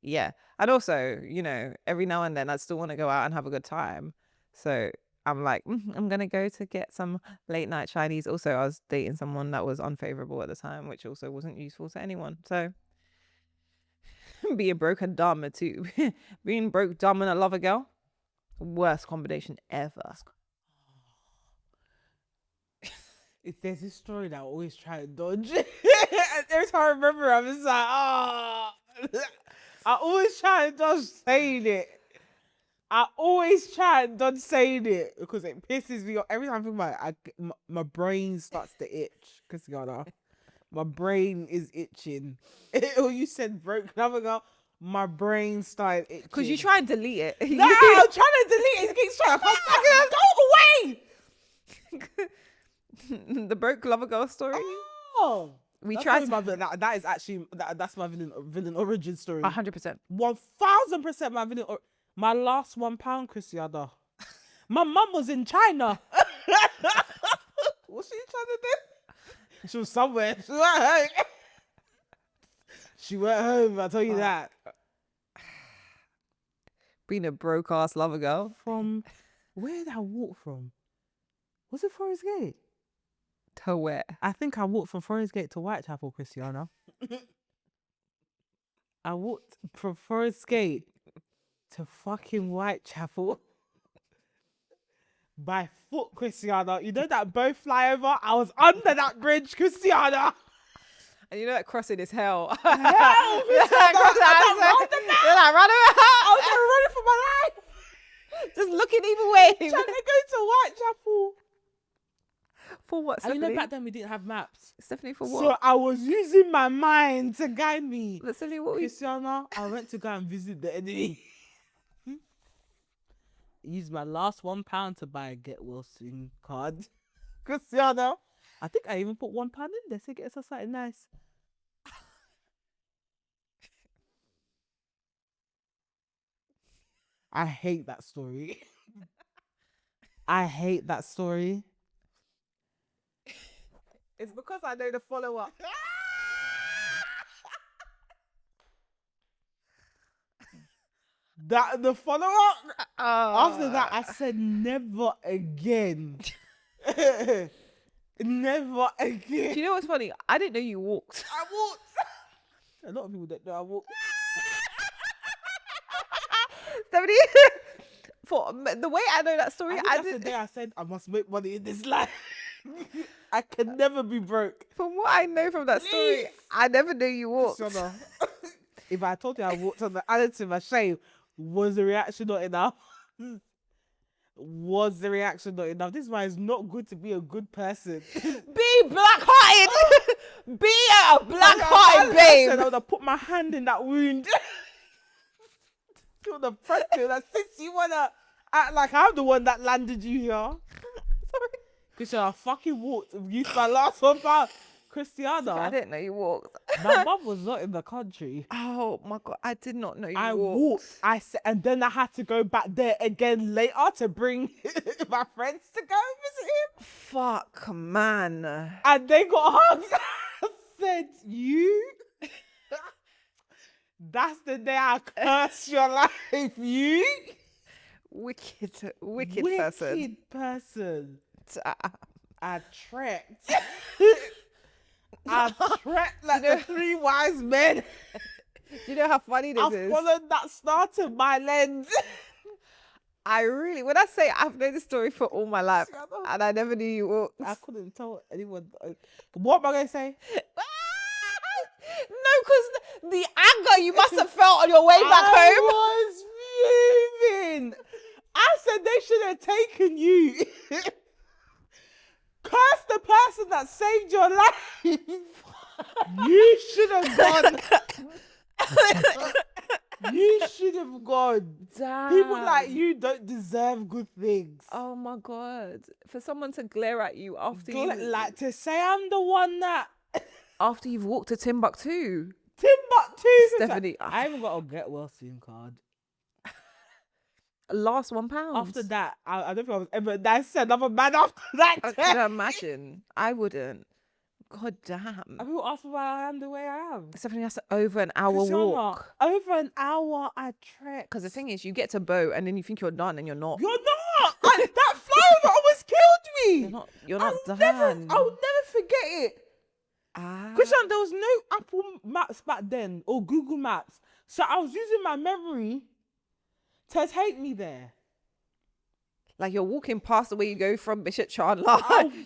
yeah. And also, you know, every now and then I still want to go out and have a good time. So I'm like, I'm going to go to get some late night Chinese. Also, I was dating someone that was unfavorable at the time, which also wasn't useful to anyone. So being broke and dumb too. Being broke, dumb, and a lover girl. Worst combination ever. If there's this story that I always try to dodge. Every time I remember, I'm just like, I always try to dodge saying it. I always try and dodge saying it because it pisses me off. Every time I think about it, my brain starts to itch. Christiana, my brain is itching. When you said broke lover girl, my brain started itching. Because you try and delete it. No, I'm trying to delete it. It keeps trying to come back. Go away. The broke lover girl story. Oh, we that's tried probably that is actually that's my villain origin story. 100%. 1000% my villain. My last £1, Christiana. My mum was in China. What's she trying to do? She was somewhere. She went home. She went home. I tell you that. Being a broke ass lover girl. From where did I walk from? Was it Forest Gate? To where? I think I walked from Forest Gate to Whitechapel, Christiana. I walked from Forest Gate to fucking Whitechapel by foot, Christiana. You know that boat flyover? I was under that bridge, Christiana. And you know that crossing is hell. Hell, Christiana. I was running for my life. Just looking either way. Trying to go to Whitechapel. For what, And Stephanie? you know back then we didn't have maps. Stephanie, for what? So I was using my mind to guide me. Stephanie, what were you... Christiana, I went to go and visit the enemy. Used my last £1 to buy a Get Well Soon card. Christiana, I think I even put £1 in there to get us something nice. I hate that story. I hate that story. It's because I know the follow-up. The follow-up? After that, I said never again. Never again. Do you know what's funny? I didn't know you walked. I walked. A lot of people don't know I walked. Stephanie, for the way I know that story, That's the day I said I must make money in this life. I can never be broke. From what I know from that story, I never knew you walked. Christiana, if I told you I walked on the island to my shame, was the reaction not enough? Was the reaction not enough? This is why it's not good to be a good person. Be black-hearted. Be a black-hearted babe. I would have put my hand in that wound. You the pressure that since you wanna act like I'm the one that landed you here. Sorry. Christiana, I fucking walked and used my last £1. Christiana. I didn't know you walked. My mum was not in the country. Oh my God, I did not know you I walked. I said, and then I had to go back there again later to bring my friends to go visit him. Fuck, man. And they got hugs. I said, you? That's the day I cursed your life, you? Wicked person. Wicked person. I trekked. I trekked like the 3 wise men. Do you know how funny this I is? followed that star to my lens. When I say I've known this story for all my life, and I never knew you walked. I couldn't tell anyone. What am I going to say? No, because the anger you must have felt on your way back home. I was fuming. I said they should have taken you. curse the person that saved your life. You should have gone. You should have gone. Damn. People like you don't deserve good things. Oh my God. For someone to glare at you after Like to say I'm the one that after you've walked to Timbuktu. Timbuktu. Stephanie, I haven't got a get well soon card. Last £1. After that, I don't think I was ever. That's another man after that. I can imagine. I wouldn't. God damn. People ask me why I am the way I am. Stephanie, that's over an hour Christiana, walk. Over an hour I trek. Because the thing is, you get to boat and then you think you're done and you're not. You're not. That flyover almost killed me. You're not I'll done. I'll never forget it. Ah. Christian, there was no Apple Maps back then or Google Maps. So I was using my memory to take me there. Like you're walking past the way you go from Bishop Chandler.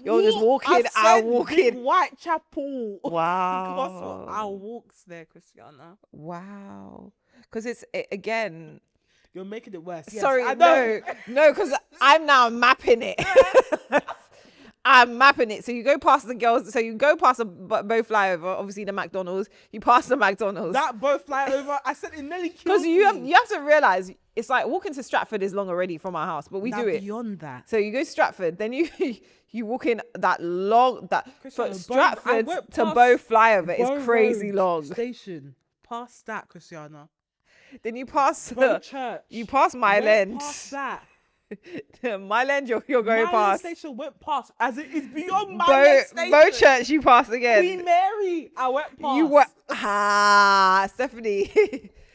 You're just walking I and walking. Whitechapel. Wow. I walks there, Christiana. Wow. Because it's, again. You're making it worse. Yes, Sorry, I know. no, because I'm now mapping it. I'm mapping it. So you go past the girls. So you go past the boat flyover. Obviously the McDonald's. You pass the McDonald's. That boat flyover. I said it nearly killed Because me. you have to realize it's like walking to Stratford is long already from our house, but we do it beyond that. So you go to Stratford, then you walk in that long Christiana, from Stratford went to past Bow flyover Bow is crazy Road long. Station. Past that, Christiana. Then you pass Bow Church. you pass Mile Went End. Past that. Mile End you're going Mile End past. Station went past. As it is beyond Mile End Station. Bow Church you pass again. Queen Mary. I went past. You were Stephanie.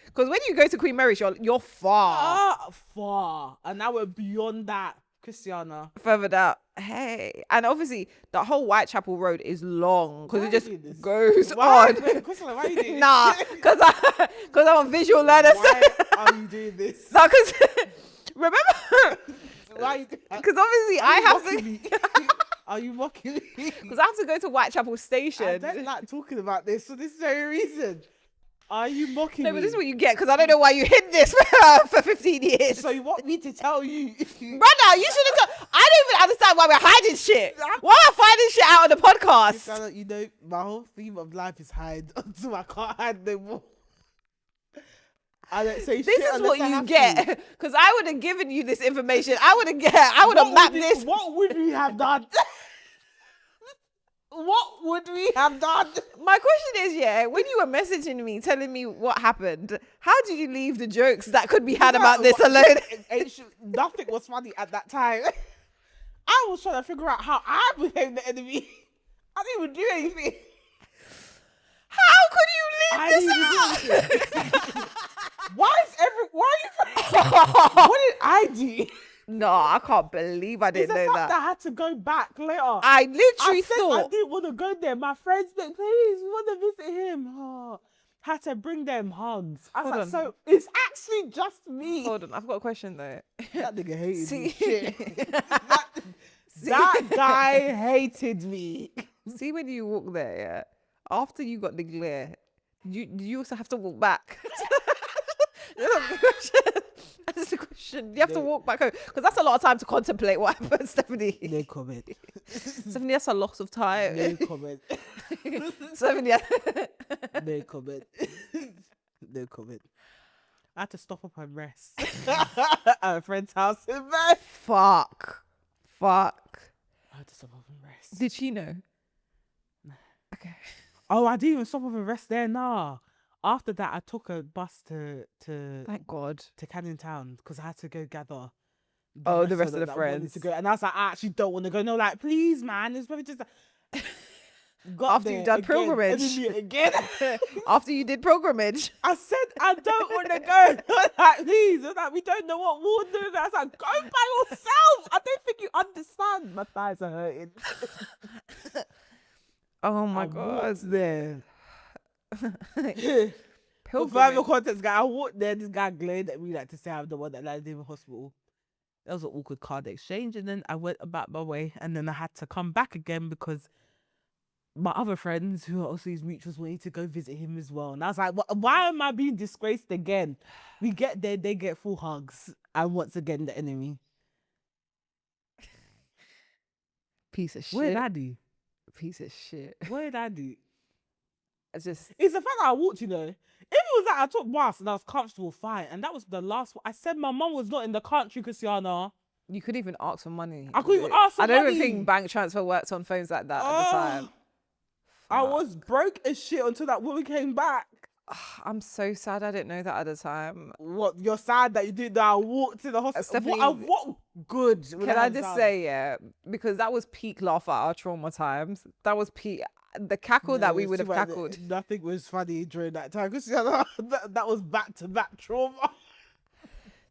Because when you go to Queen Mary, you're far. Far. And I went beyond that, Christiana. Further down. Hey. And obviously, the whole Whitechapel Road is long because it just goes on. Christiana, why are you doing this? Nah, because I'm a visual learner. Why are you doing this? No, because remember, Why? because obviously I have to. Are you mocking me? Because I have to go to Whitechapel I Station. don't like talking about this for this very reason. Are you mocking me? No, but this is what you get because I don't know why you hid this for 15 years. So you want me to tell you? Brother, you should have told. I don't even understand why we're hiding shit. Why am I finding shit out on the podcast? You know, my whole theme of life is hide until I can't hide no more. I don't say This shit is what unless I you have get to. Because I would have given you this information. I would have mapped this. What would we have done? What would we have done? My question is, when you were messaging me, telling me what happened, how did you leave the jokes that could be had about this alone? Nothing was funny at that time. I was trying to figure out how I became the enemy. I didn't even do anything. How could you leave this out? Why what did I do? No, I can't believe I didn't know It's the fact that. I had to go back later. I literally said thought I didn't want to go there. My friends said, please, we want to visit him. Had to bring them hugs. I was Hold like, on. so it's actually just me. Hold on, I've got a question though. That nigga hated See- me. Shit. that guy hated me. See when you walk there, after you got the glare, you also have to walk back. That's the question. You have to walk back home because that's a lot of time to contemplate what happened, Stephanie. No comment. Stephanie, that's a loss of time. No comment. Stephanie, No comment. No comment. I had to stop up and rest at a friend's house in bed. fuck. I had to stop up and rest. Did she know? Okay. Oh, I didn't even stop up and rest there. Nah. After that, I took a bus to Thank God. Canning Town because I had to go gather. The rest of the that wanted friends. to go. And I was like, I actually don't want to go. No, like, please, man. It's probably just. Got After you've there done again, pilgrimage. and then me again. After you did pilgrimage. I said, I don't want to go. Like, please. It's like, we don't know what we'll do. I was like, go by yourself. I don't think you understand. My thighs are hurting. Oh my I God. walked there. For Pilgrimage. further context, guy, I walked there. This guy glared at me like to say I'm the one that landed in the hospital. That was an awkward card exchange, and then I went about my way, and then I had to come back again because my other friends, who are also his mutuals, wanted to go visit him as well. And I was like, why am I being disgraced again? We get there, they get full hugs, and once again the enemy. Piece of shit. Where daddy? Piece of shit. Where daddy? It's just It's the fact that I walked, you know. If it was that I took bus and I was comfortable, fine. And that was the last one. I said my mum was not in the country, Christiana. you could even ask for money. I couldn't even ask for I don't money. even think bank transfer works on phones like that at the time. I was broke as shit until that woman came back. I'm so sad I didn't know that at the time. What? You're sad that you did that? I walked to the hospital. Stephanie, What good? Can I just say, yeah, because that was peak laugh at our trauma times. That was peak. The cackle that we would have cackled. Nothing was funny during that time because that was back to back trauma.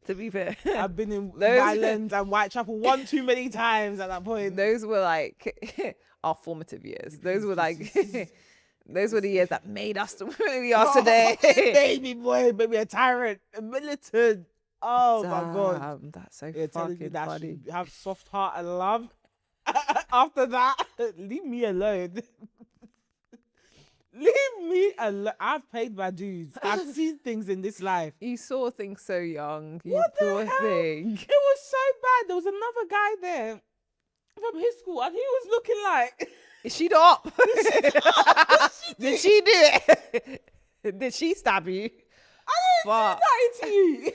To be fair, I've been in Highlands and Whitechapel one too many times at that point. Those were like our formative years. Those were like those were the years that made us the way we are today. Baby boy, baby a tyrant, a militant. Oh my god, that's so telling me fucking that funny. she have soft heart and love. After that, leave me alone. Leave me alone. I've paid my dues. I've seen things in this life. You saw things so young. You What the poor hell? thing. It was so bad. There was another guy there from his school, and he was looking like. Is she up? Did she do it? Did she stab you? I didn't do that to you.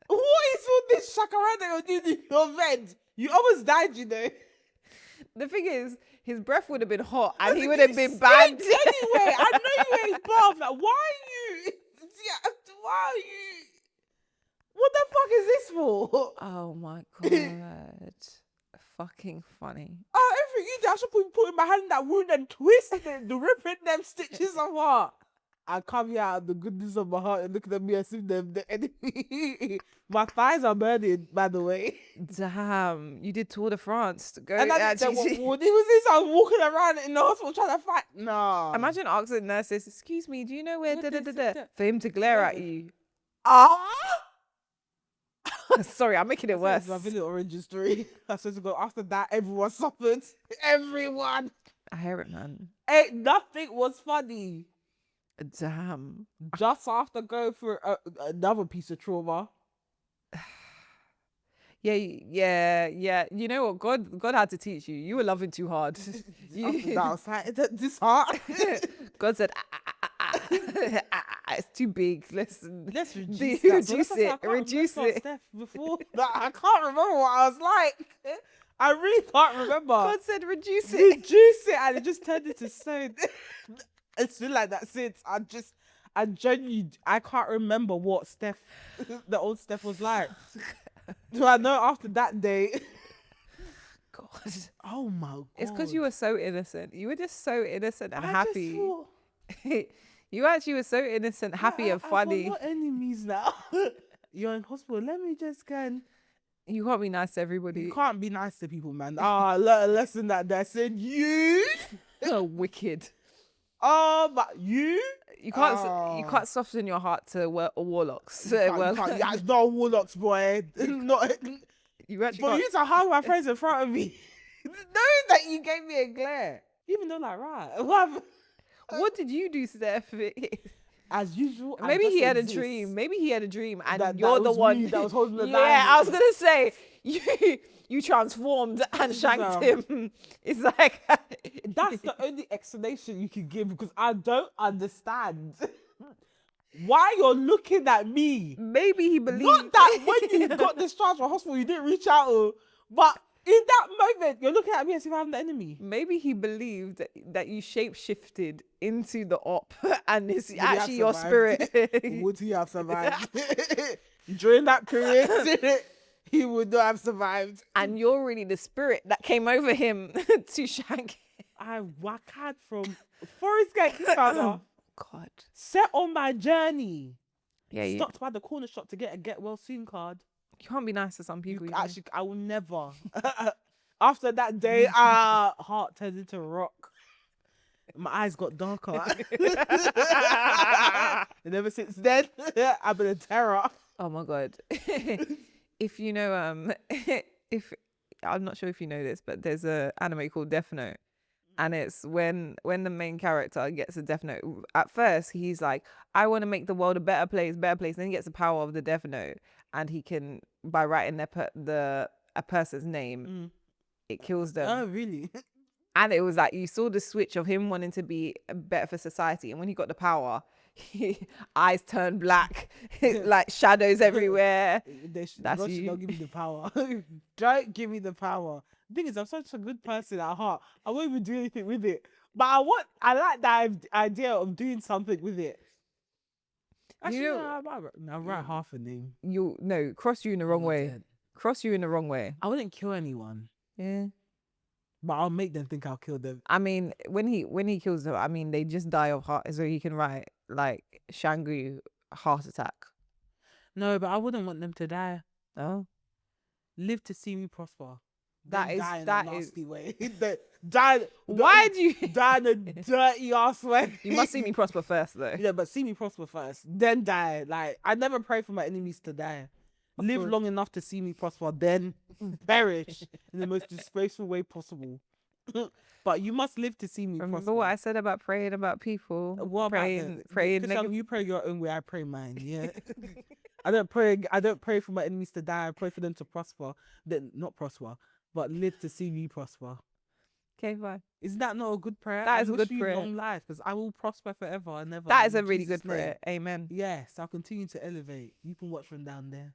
What is all this shakarada you're doing in your vent? You almost died, you know. The thing is, his breath would have been hot and he would have been banned. Anyway, I know you ain't buff. Like, why are you? Yeah, why are you? What the fuck is this for? Oh my god. Fucking funny. Oh, everything you did, I should put my hand in that wound and twist it, the ripping them stitches of heart. I come here out of the goodness of my heart and looking at me as if they're the enemy. My thighs are burning, by the way. Damn, you did Tour de France. Go And I said, what was this? I was walking around in the hospital trying to fight. No. Imagine asking nurses, excuse me, do you know where for him to glare at you? Sorry, I'm making it worse. My little origin story. I supposed to go after that. Everyone suffered. Everyone. I hear it, man. Nothing was funny. Damn. Just after going through another piece of trauma. Yeah. You know what? God had to teach you. You were loving too hard. That was like, this heart. God said, it's too big. Let's reduce it. Reduce it. Steph before that, I can't remember what I was like. I really can't remember. God said, reduce it. Reduce it, and it just turned into stone. It's been like that since. I genuinely, I can't remember what Steph, the old Steph was like. So I know after that day. God. Oh my God. It's because you were so innocent. You were just so innocent and happy. You actually were so innocent, happy and funny. I've got enemies now. You're in hospital. Let me just go and... You can't be nice to everybody. You can't be nice to people, man. I learned a lesson that they said, you... You're wicked. But you... You can't soften your heart to warlocks. You can't, yeah, it's not warlocks, boy. Not... You actually But you used to hug my friends in front of me. Knowing that you gave me a glare. Even though, like, right. What did you do, Steph? As usual. Maybe he had a dream. Maybe he had a dream, and that you're the one that was holding the Yeah, I was gonna say you transformed and shanked him. It's like that's the only explanation you can give because I don't understand why you're looking at me. Maybe he believed. Not that when you got discharged from hospital, you didn't reach out, but. In that moment, you're looking at me as if I'm the enemy. Maybe he believed that you shape-shifted into the op and it's actually your spirit. Would he have survived? During that period, he would not have survived. And you're really the spirit that came over him to shank him. I wackered from Forest Gate, God. Set on my journey. Yeah, stopped by the corner shop to get a get well soon card. You can't be nice to some people. Actually, I will never. After that day, heart turned into rock. My eyes got darker. And ever since then, I've been a terror. Oh my God. If you know, if I'm not sure if you know this, but there's a anime called Death Note. And it's when the main character gets a Death Note. At first, he's like, I want to make the world a better place. Then he gets the power of the Death Note. And he can, by writing a person's name, it kills them. Oh, really? And it was like you saw the switch of him wanting to be better for society, and when he got the power, eyes turned black, like shadows everywhere. That's God should you. not give me the power. Don't give me the power. The thing is, I'm such a good person at heart. I won't even do anything with it. But I like that idea of doing something with it. Actually, You know- I'll write half a name. Cross you in the wrong I'm way. dead. Cross you in the wrong way. I wouldn't kill anyone, Yeah. but I'll make them think I'll kill them. I mean, when he kills them, I mean, they just die of heart, so he can write like Shangri heart attack. No, but I wouldn't want them to die. Oh, Live to see me prosper. That Then is- die in that a is- nasty way. Die. why do you? Die in a dirty ass way? You must see me prosper first, though. Yeah, but see me prosper first, then die. Like, I never pray for my enemies to die. Live course. long enough to see me prosper, then perish in the most disgraceful way possible. But you must live to see me Remember prosper. what I said about praying about people? What about praying, that? praying. Christian, negative- you pray your own way. I pray mine. Yeah. I don't pray for my enemies to die. I pray for them to prosper. Then not prosper, but live to see me prosper. Okay, fine. Is that not a good prayer? That I is a wish good you prayer. long life, because I will prosper forever and ever. That is in a really Jesus' good name. prayer. Amen. Yes, I'll continue to elevate. You can watch from down there.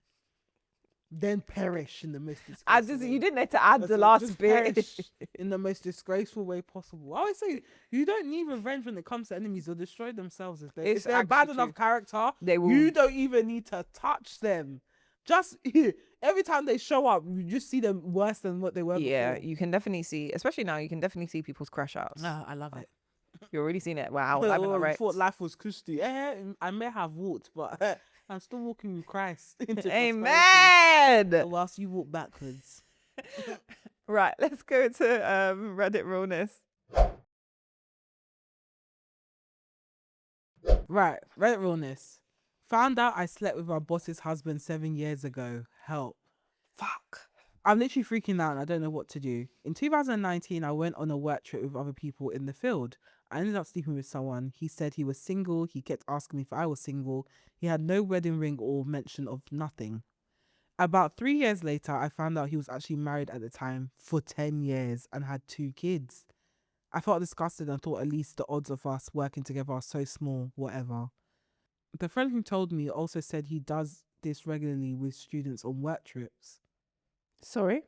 Then perish in the most disgraceful way. You didn't need to add That's the all, last just bit. perish in the most disgraceful way possible. I always say you don't need revenge when it comes to enemies. They'll destroy themselves if It's they're bad actually enough character. They will. You don't even need to touch them. Just every time they show up, you just see them worse than what they were Yeah, before. you can definitely see, especially now, you can definitely see people's crash outs. I love it. You're already seeing it. Wow, I'm in a wreck. Thought life was cushy. I may have walked, but I'm still walking with Christ into prosperity. Amen. Whilst you walk backwards. Right, let's go to Reddit Realness. Right, Reddit Realness. Found out I slept with my boss's husband 7 years ago. Help. Fuck. I'm literally freaking out and I don't know what to do. In 2019, I went on a work trip with other people in the field. I ended up sleeping with someone. He said he was single. He kept asking me if I was single. He had no wedding ring or mention of nothing. About 3 years later, I found out he was actually married at the time for 10 years and had 2 kids. I felt disgusted and thought at least the odds of us working together are so small, whatever. The friend who told me also said he does this regularly with students on work trips. Sorry?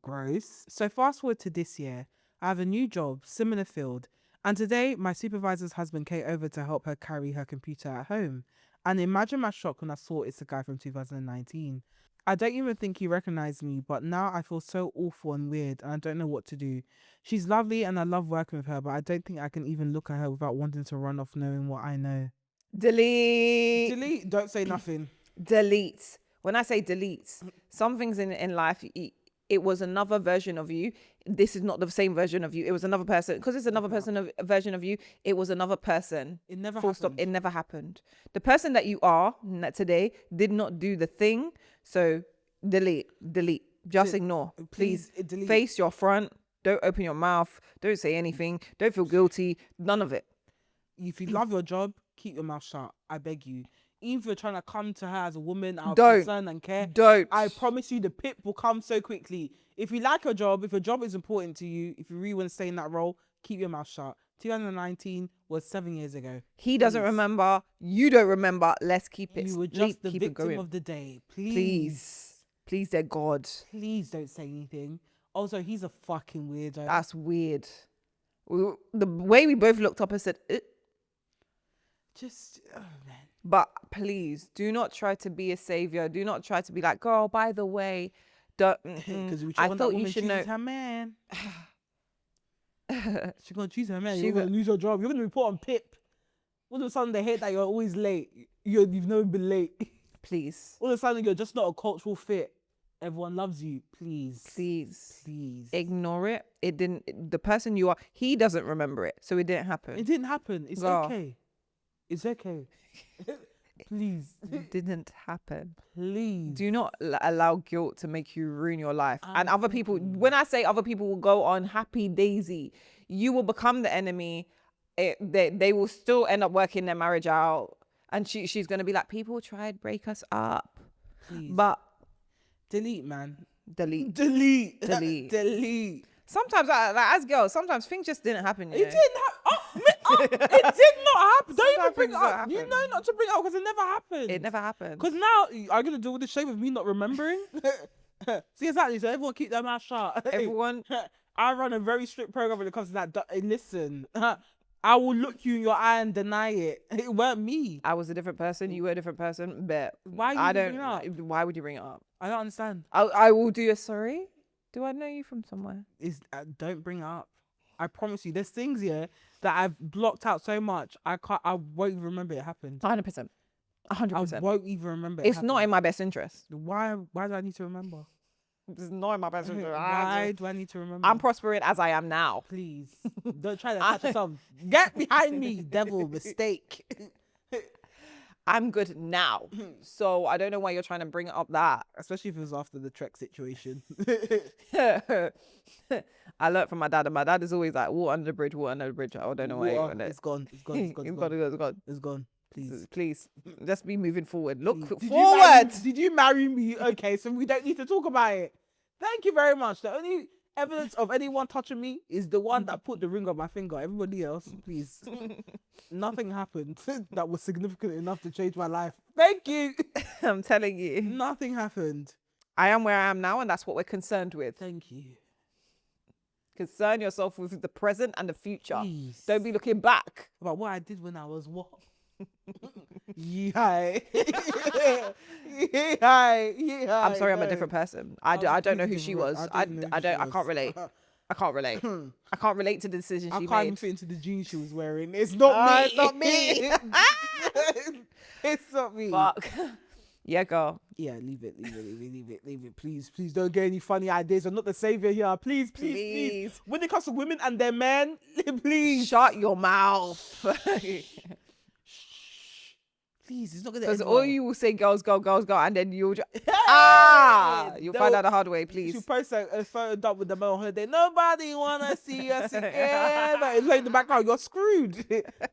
Gross. So fast forward to this year, I have a new job, similar field, and today my supervisor's husband came over to help her carry her computer at home. And imagine my shock when I saw it's the guy from 2019. I don't even think he recognized me, but now I feel so awful and weird and I don't know what to do. She's lovely and I love working with her, but I don't think I can even look at her without wanting to run off knowing what I know. Delete. Delete, don't say nothing. Delete. When I say delete, some things in life, it was another version of you. This is not the same version of you. It was another person. Because it's another version of you, it was another person. It never Full happened. stop. It never happened. The person that you are today did not do the thing. So delete. Just ignore. Please delete. face your front. Don't open your mouth. Don't say anything. Don't feel guilty. None of it. If you love your job, keep your mouth shut. I beg you. Even if you're trying to come to her as a woman out of Don't. concern and care, Don't. I promise you the pip will come so quickly. If you like your job, if your job is important to you, if you really want to stay in that role, keep your mouth shut. 2019 was 7 years ago. He doesn't remember. You don't remember. Let's keep it. You were just the keep it victim going. of the day. Please. Please, dear God. Please don't say anything. Also, he's a fucking weirdo. That's weird. The way we both looked up and said, Just, oh man. but please do not try to be a savior. Do not try to be like, girl, by the way, don't. Because I thought you should know. her man. She's going to choose her man. She's You're going to lose your job. You're going to report on PIP. All of a sudden, they hate that you're always late. You've never been late. Please. All of a sudden, you're just not a cultural fit. Everyone loves you. Please. Please. Ignore it. It didn't. The person you are, he doesn't remember it. So it didn't happen. It didn't happen. It's Girl. okay. It's okay. Please. It didn't happen. Please. Do not allow guilt to make you ruin your life. And other people, Absolutely. when I say other people will go on happy daisy, you will become the enemy. They will still end up working their marriage out. And she's going to be like, people tried to break us up. Please. But Delete, man. delete. delete, delete. Sometimes, like, as girls, sometimes things just didn't happen. You It know? didn't happen. It did not happen. Don't even Sometimes bring it things don't up. You happen. know not to bring it up because it never happened. It never happened. Because now, are you going to deal with the shame of me not remembering? See, exactly. So everyone keep their mouth shut. Everyone, I run a very strict program when it comes to that. Hey, listen, I will look you in your eye and deny it. It weren't me. I was a different person. You were a different person. But Why you I bring don't. it up? Why would you bring it up? I don't understand. I will do a sorry. Do I know you from somewhere? Don't bring it up. I promise you. There's things here that I've blocked out so much. I won't even remember it happened. 100%. I 100%. won't even remember. It's not in my best interest. Why do I need to remember? It's not in my best interest. Why do I need to remember? I'm prospering as I am now. Please don't try to catch yourself. Get behind me, devil. Mistake. I'm good now. So I don't know why you're trying to bring up that. Especially if it was after the Trek situation. I learned from my dad, and my dad is always like, water under the bridge, water under the bridge. I don't know why. It's gone. It's gone. It's gone. It's gone. It's gone. Please, just be moving forward. Look Did forward. Did you marry me? Okay, so we don't need to talk about it. Thank you very much. The only evidence of anyone touching me is the one that put the ring on my finger. Everybody else, please. Nothing happened that was significant enough to change my life. Thank you. I'm telling you. Nothing happened. I am where I am now, and that's what we're concerned with. Thank you. Concern yourself with the present and the future. Please. Don't be looking back. About what I did when I was what? Yeah. I'm sorry, I'm a different person. I don't know who she was. I can't relate. I can't relate. I can't relate to the decision she I can't even made. fit into the jeans she was wearing. It's not me. It's not me. It's not me. Fuck. Yeah, girl. Yeah, leave it. Please don't get any funny ideas. I'm not the savior here. Please. When it comes to women and their men, please. Shut your mouth. Please, it's not gonna. Because end all well. you will say, girls, and then you'll just, you'll find out the hard way, please. You post a photo done with the man on holiday. Nobody wanna see us together. It's like in the background. You're screwed.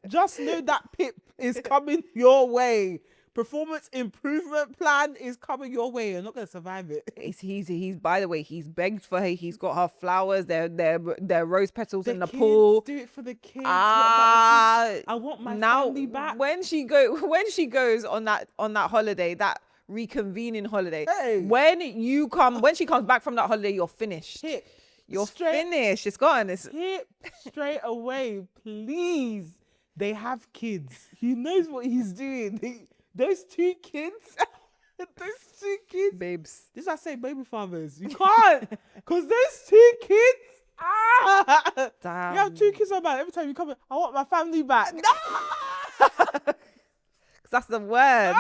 Just know that pip is coming your way. Performance improvement plan is coming your way. You're not gonna survive it. He's by the way, he's begged for her. He's got her flowers. They're rose petals in the kids, pool. Do it for the kids. What about the kids? I want my now family back. when she goes on that holiday, that reconvening holiday. Hey. When she comes back from that holiday, you're finished. Hip. You're straight, finished. It's gone. It's Hip straight away, please. They have kids. He knows what he's doing. Those two kids. babes. This is why I say baby fathers. You can't. Because those two kids. Damn. You have two kids about every time you come in. I want my family back. Because that's the word.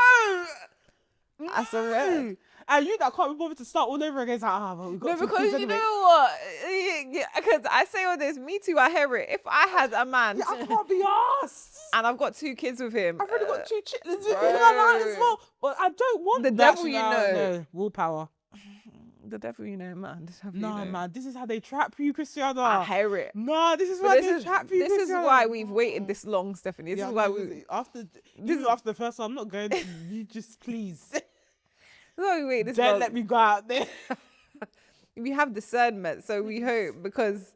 No. That's the word. And you that can't be bothered to start all over again. It's like, well, we've got No, two because kids you anyway. know what? Because I say all this, me too, I hear it. If I had a man Yeah, I can't be asked. and I've got two kids with him, I've already got two chitlins in bro. my life as well. But I don't want The that. devil you know. No. Willpower. the devil you know, man. The devil No, you know. man. This is how they trap you, Cristiano. I hear it. No, this is But why this they is trap you, this is Cristiano. why we've waited this long, Stephanie. This Yeah, is why no, we after is- after the first one, I'm not going. You just please this is why we wait this don't long. let me go out there. We have discernment, so we hope, because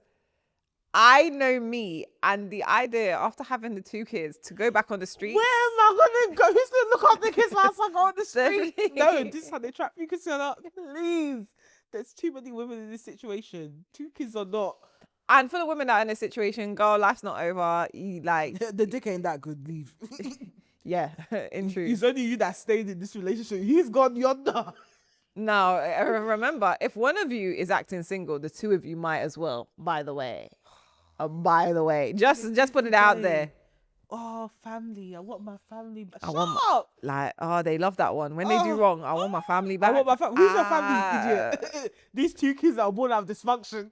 I know me and the idea after having the two kids to go back on the street. Where am I gonna go? Who's gonna look after the kids whilst I go on the street? Stephanie. No, this is how they trap you, Cristiano. Please. There's too many women in this situation. Two kids or not. And for the women that are in this situation, girl, life's not over. You like, The dick ain't that good. Leave. yeah, in truth. It's only you that stayed in this relationship. He's gone yonder. Now, remember, if one of you is acting single, the two of you might as well. By the way, just put it out there. Oh, family. I want my family back. I Shut want up. Like, oh, they love that one. When they do wrong, I want my family back. I want my family. Who's your family, idiot? These two kids that are born out of dysfunction.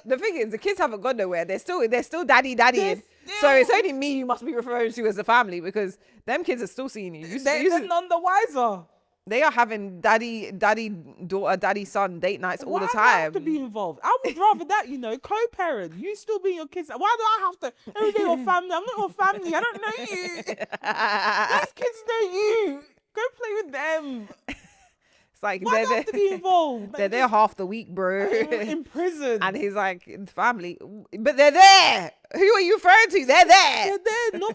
The thing is, the kids haven't gone nowhere. They're still daddying. So it's only me you must be referring to as a family, because them kids are still seeing you. They're none the wiser. They are having daddy, daughter, daddy, son date nights all the Why do I have time. to be involved? I would rather that, co-parent. You still being your kids. Why do I have to? Every day your family. I'm not your family. I don't know you. Those kids know you. Go play with them. It's like Why do I have to be involved? they're there half the week, bro. In prison. And he's like, family, but they're there. Who are you referring to? They're there.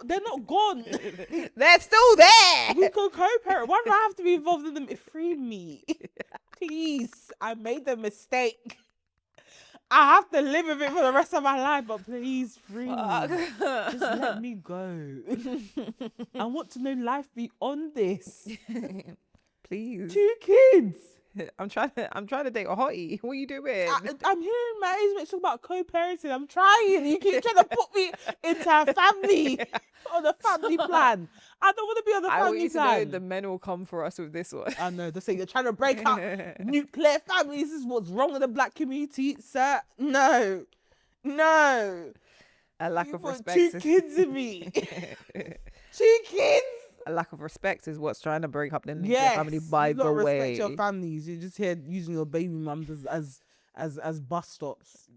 They're not gone. They're still there. We can co-parent. Why do I have to be involved in them? Free me. Please. I made a mistake. I have to live with it for the rest of my life, but please free me. Just let me go. I want to know life beyond this. Please. 2 kids. I'm trying to date a hottie. What are you doing? I'm hearing my age mates talk about co-parenting. I'm trying. You keep trying to put me into a family on a family plan. I don't want to be on the I want family you to know plan. the men will come for us with this one. I know. They're saying you're trying to break up nuclear families. This is what's wrong with the black community, sir. No. A lack You of put respect. 2 kids in me. 2 kids. A lack of respect is what's trying to break up the nuclear family by you the don't way. respect your families. You're just here using your baby mums as bus stops.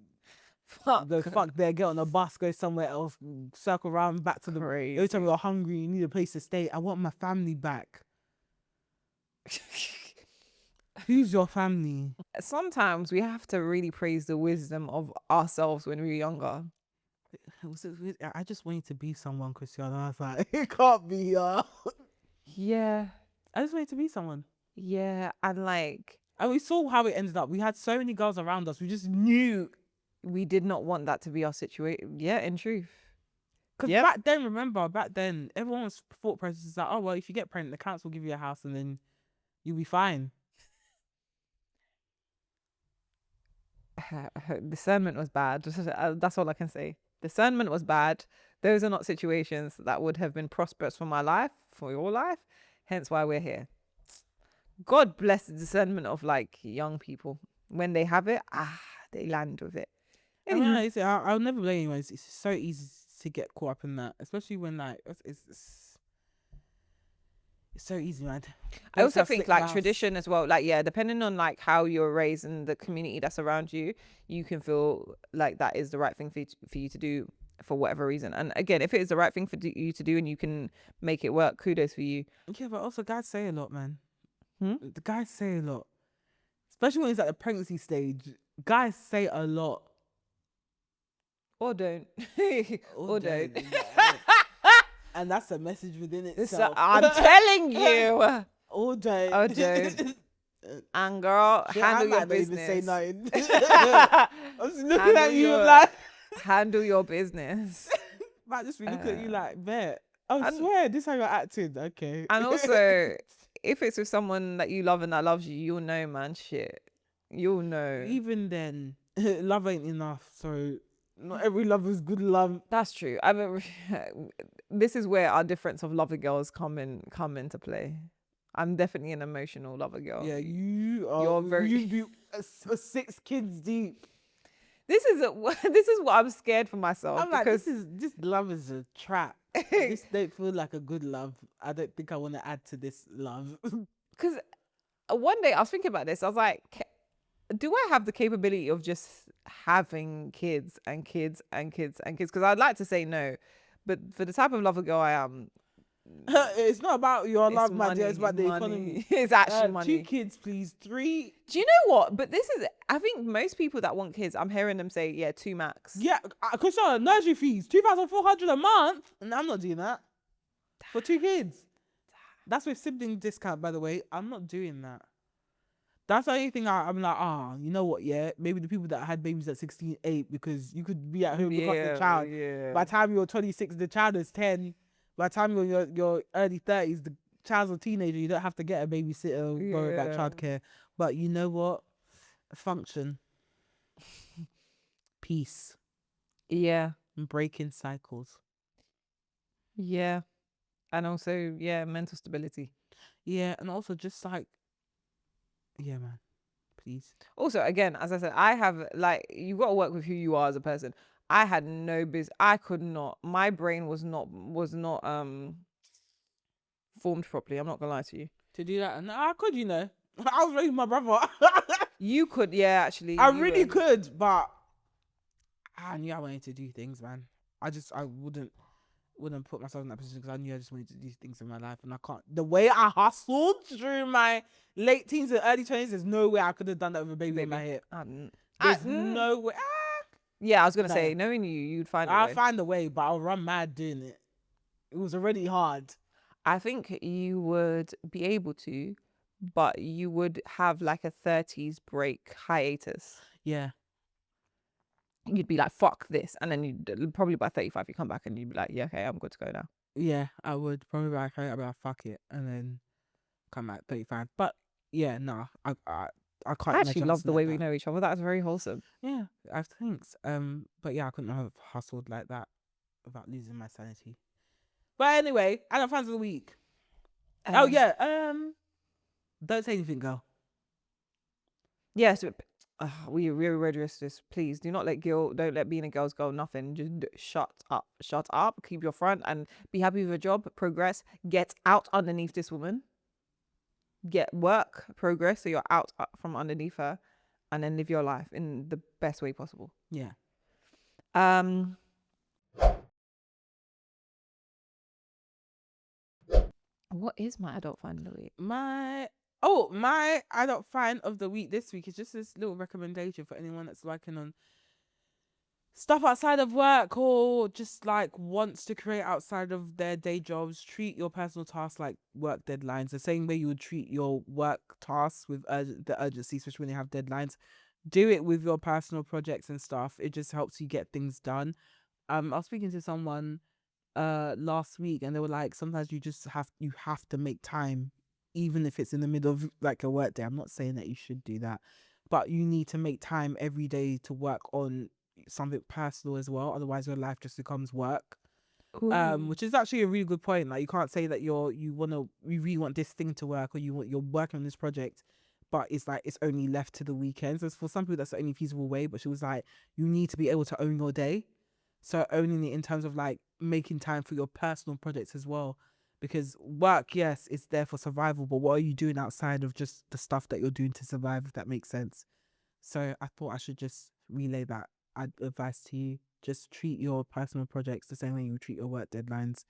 Fuck. The fuck there, get on a bus, go somewhere else, circle around back to the. Crazy. Every time you're hungry, you need a place to stay. I want my family back. Who's your family? Sometimes we have to really praise the wisdom of ourselves when we were younger. I just wanted to be someone, Christiana. I was like, it can't be Yeah. I just wanted to be someone. Yeah. And like, And we saw how it ended up. We had so many girls around us. We just knew. we did not want that to be our situation. Yeah, in truth. Because Yep. back then, everyone's thought process is like, oh, well, if you get pregnant, the council will give you a house and then you'll be fine. Discernment was bad. That's all I can say. Discernment was bad. Those are not situations that would have been prosperous for my life, for your life. Hence why we're here. God bless the discernment of like young people. When they have it, they land with it. I mean, I'll never blame anyone. It's so easy to get caught up in that, especially when like it's so easy, man. I also think like tradition as well, like, yeah, depending on like how you're raised and the community that's around you, you can feel like that is the right thing for you to do for whatever reason. And again, if it is the right thing for you to do and you can make it work, kudos for you. Yeah, but also guys say a lot, man. Hmm? The guys say a lot, especially when it's at the pregnancy stage. Guys say a lot. Or don't. Or don't. And that's a message within itself. I'm telling you. Or don't. Or don't. And girl, handle your business. Even say nothing. I was looking at you like. Handle your business. Might just be looking at you like, bet. I swear, this is how you're acting. Okay. And also, if it's with someone that you love and that loves you, you'll know, man. Shit. You'll know. Even then, love ain't enough. So not every love is good love. That's true. I mean, this is where our difference of lover girls come into play. I'm definitely an emotional lover girl. Yeah, you are. You're very. You do 6 kids deep. This is what I'm scared for myself. I'm like, because this love is a trap. This don't feel like a good love. I don't think I want to add to this love. Because one day I was thinking about this. I was like, do I have the capability of just having kids and kids and kids and kids? Because I'd like to say no, but for the type of lover girl I am, it's not about your love, my dear. money, It's about the money. economy. It's actually money. 2 kids, please. 3. Do you know what? But I think most people that want kids, I'm hearing them say, yeah, 2 max. Yeah, Christiana, nursery fees, 2,400 a month. And I'm not doing that for 2 kids. That's with sibling discount, by the way. I'm not doing that. That's the only thing I'm like, you know what? Yeah, maybe the people that had babies at 16, 8, because you could be at home look after the child. Yeah. By the time you're 26, the child is 10. By the time you're in your early 30s, the child's a teenager. You don't have to get a babysitter or worry about childcare. But you know what? Function. Peace. Yeah. And breaking cycles. Yeah. And also, yeah, mental stability. Yeah, and also just like, yeah, man, please. Also, again, as I said, I have, like, you got to work with who you are as a person. I had no business. I could not. My brain was not formed properly. I'm not gonna lie to you. To do that, and I could, you know. I was raising my brother. You could, yeah, actually. I really could, but I knew I wanted to do things, man. I wouldn't. wouldn't put myself in that position because I knew I just wanted to do things in my life, and I can't. The way I hustled during my late teens and early 20s, there's no way I could have done that with a baby in my hip. There's no way. Yeah, I was gonna No. say, knowing you'd find I'll a way. find a way, but I'll run mad doing it. It was already hard. I think you would be able to, but you would have like a 30s break hiatus. Yeah. You'd be like, fuck this. And then you'd probably by 35, you come back and you'd be like, yeah, okay, I'm good to go now. Yeah, I would probably be like, okay, I'd be like, fuck it, and then come at 35. But yeah, no, I can't. I actually imagine love the hustling way like we that. know each other. That's very wholesome. Yeah, I think. But yeah, I couldn't have hustled like that without losing my sanity. But anyway, adult fans of the week. Oh yeah, don't say anything, girl. Yes, we address this. Please do not let guilt. Don't let being a girl's girl nothing. Just shut up. Shut up. Keep your front and be happy with your job. Progress. Get out underneath this woman. Get work. Progress. So you're out from underneath her, and then live your life in the best way possible. Yeah. What is my adult find of the week? My adult find of the week this week is just this little recommendation for anyone that's working on stuff outside of work or just like wants to create outside of their day jobs. Treat your personal tasks like work deadlines. The same way you would treat your work tasks with the urgency, especially when you have deadlines. Do it with your personal projects and stuff. It just helps you get things done. I was speaking to someone last week, and they were like, sometimes you have to make time, even if it's in the middle of like a work day. I'm not saying that you should do that, but you need to make time every day to work on something personal as well. Otherwise your life just becomes work. Which is actually a really good point. Like, you can't say that you really want this thing to work, or you're working on this project, but it's like it's only left to the weekends. As for some people that's the only feasible way, but she was like, you need to be able to own your day. So owning it in terms of like making time for your personal projects as well, because work, yes, it's there for survival, but what are you doing outside of just the stuff that you're doing to survive, if that makes sense? So I thought I should just relay that advice to you. Just treat your personal projects the same way you treat your work deadlines.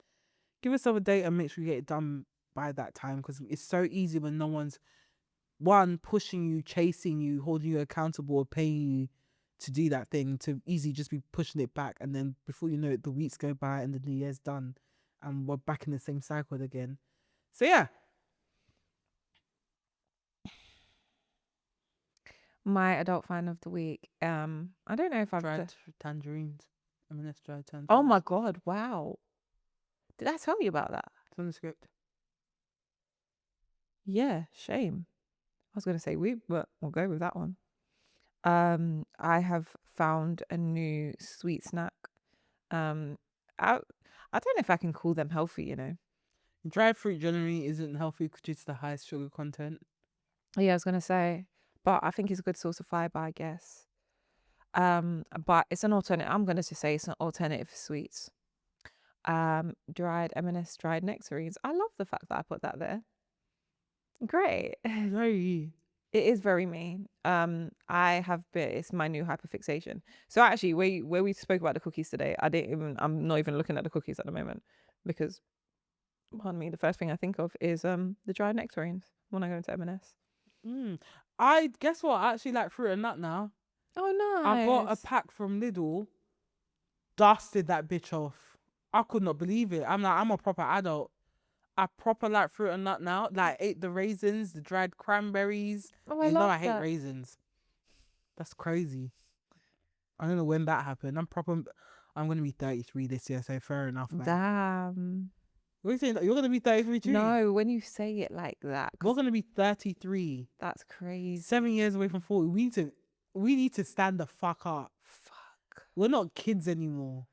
Give yourself a date and make sure you get it done by that time, because it's so easy when no one's pushing you, chasing you, holding you accountable, or paying you to do that thing, to easily just be pushing it back, and then before you know it, the weeks go by and the new year's done and we're back in the same cycle again. So yeah, my adult find of the week. I don't know if I've dried tangerines. M&S dried tangerines. Oh my god! Wow, did I tell you about that? It's on the script. Yeah, shame. I was gonna say but we'll go with that one. I have found a new sweet snack. I don't know if I can call them healthy, you know. Dried fruit generally isn't healthy due to the highest sugar content. Yeah, I was gonna say, but I think it's a good source of fiber, I guess. But it's an alternative. I'm gonna just say it's an alternative for sweets. Dried M&S dried nectarines. I love the fact that I put that there. Great. Very. It is very mean. It's my new hyperfixation. So actually, where we spoke about the cookies today, I'm not even looking at the cookies at the moment, because, pardon me, the first thing I think of is the dried nectarines when I go into M&S. I guess what? I actually like fruit and nut now. Oh, nice. I got a pack from Lidl, dusted that bitch off. I could not believe it. I'm a proper adult. I proper like fruit and nut now. Like, ate the raisins, the dried cranberries. Oh, I love I hate that. raisins. That's crazy. I don't know when that happened. I'm gonna be 33 this year, so fair enough, man. Damn. What are you saying? You're gonna be 33 too? No, when you say it like that, We're gonna be 33. that's crazy. 7 years away from 40. We need to stand the fuck up. Fuck. We're not kids anymore.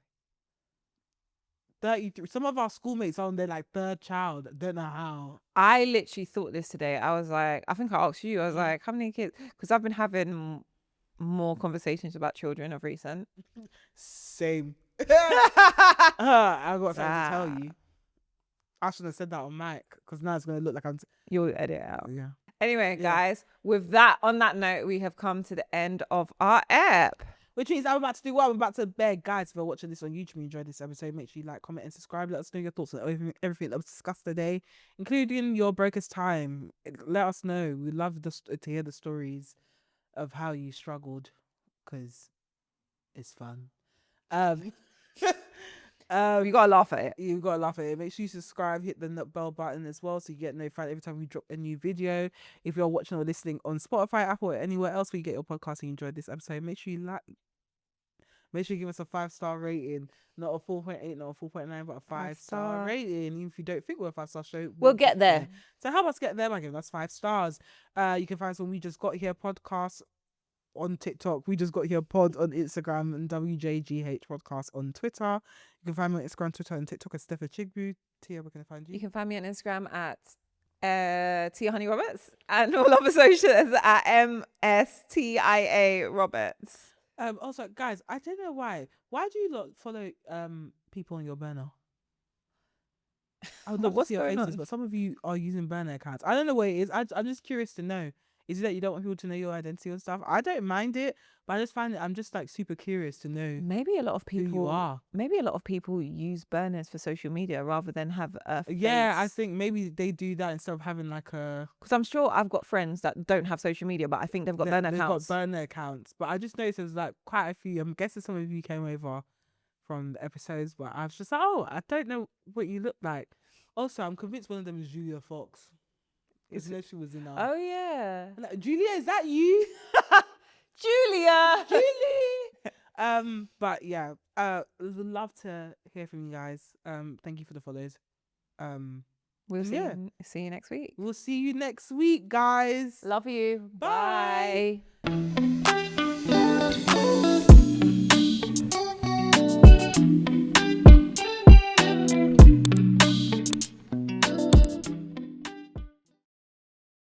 33. Some of our schoolmates are on their like third child. I don't know how. I literally thought this today. I was like, I think I asked you. I was like, how many kids? Because I've been having more conversations about children of recent. Same. I got something to tell you. I shouldn't have said that on mic, because now it's gonna look like I'm. You'll edit it out. Yeah. Anyway, guys, on that note, we have come to the end of our ep. Which means I'm about to do what? I'm about to beg. Guys, if you're watching this on YouTube and you enjoyed this episode, make sure you like, comment, and subscribe. Let us know your thoughts on everything that was discussed today, including your Brokest time. Let us know. We love to hear the stories of how you struggled, because it's fun. You gotta laugh at it. You've got to laugh at it. Make sure you subscribe, hit the bell button as well, so you get notified every time we drop a new video. If you're watching or listening on Spotify, Apple, or anywhere else where you get your podcast and you enjoyed this episode, make sure you give us a 5-star rating. Not a 4.8, not a 4.9, but a 5-star rating. Even if you don't think we're a 5-star show, We'll get there. So help us get there by giving us 5 stars. You can find us on We Just Got Here podcast on TikTok, We Just Got Here pod on Instagram, and WJGH podcast on Twitter. You can find me on Instagram, Twitter, and TikTok as Steph Tia. Tia, where can I find you? You can find me on Instagram at Tia Honey Roberts, and all other socials at MSTIA Roberts. Also, guys, I don't know why. Why do you lot follow people on your burner? I would love to What's see your going faces, on? but some of you are using burner accounts. I don't know what it is. I'm just curious to know. Is it that you don't want people to know your identity and stuff? I don't mind it, but I just find it. I'm just like super curious to know Maybe a lot of who you people. are. Maybe a lot of people use burners for social media rather than have a face. Yeah, I think maybe they do that instead of having like a. Because I'm sure I've got friends that don't have social media, but I think they've got burner accounts. They've got burner accounts, but I just noticed there was like quite a few. I'm guessing some of you came over from the episodes, but I was just like, oh, I don't know what you look like. Also, I'm convinced one of them is Julia Fox. Is it? She was in our... Oh yeah, Like, Julia, is that you? Julia. Julie. But yeah, would love to hear from you guys. Thank you for the follows. We'll Yeah. see you next week. We'll see you next week, guys. Love you. Bye. Bye.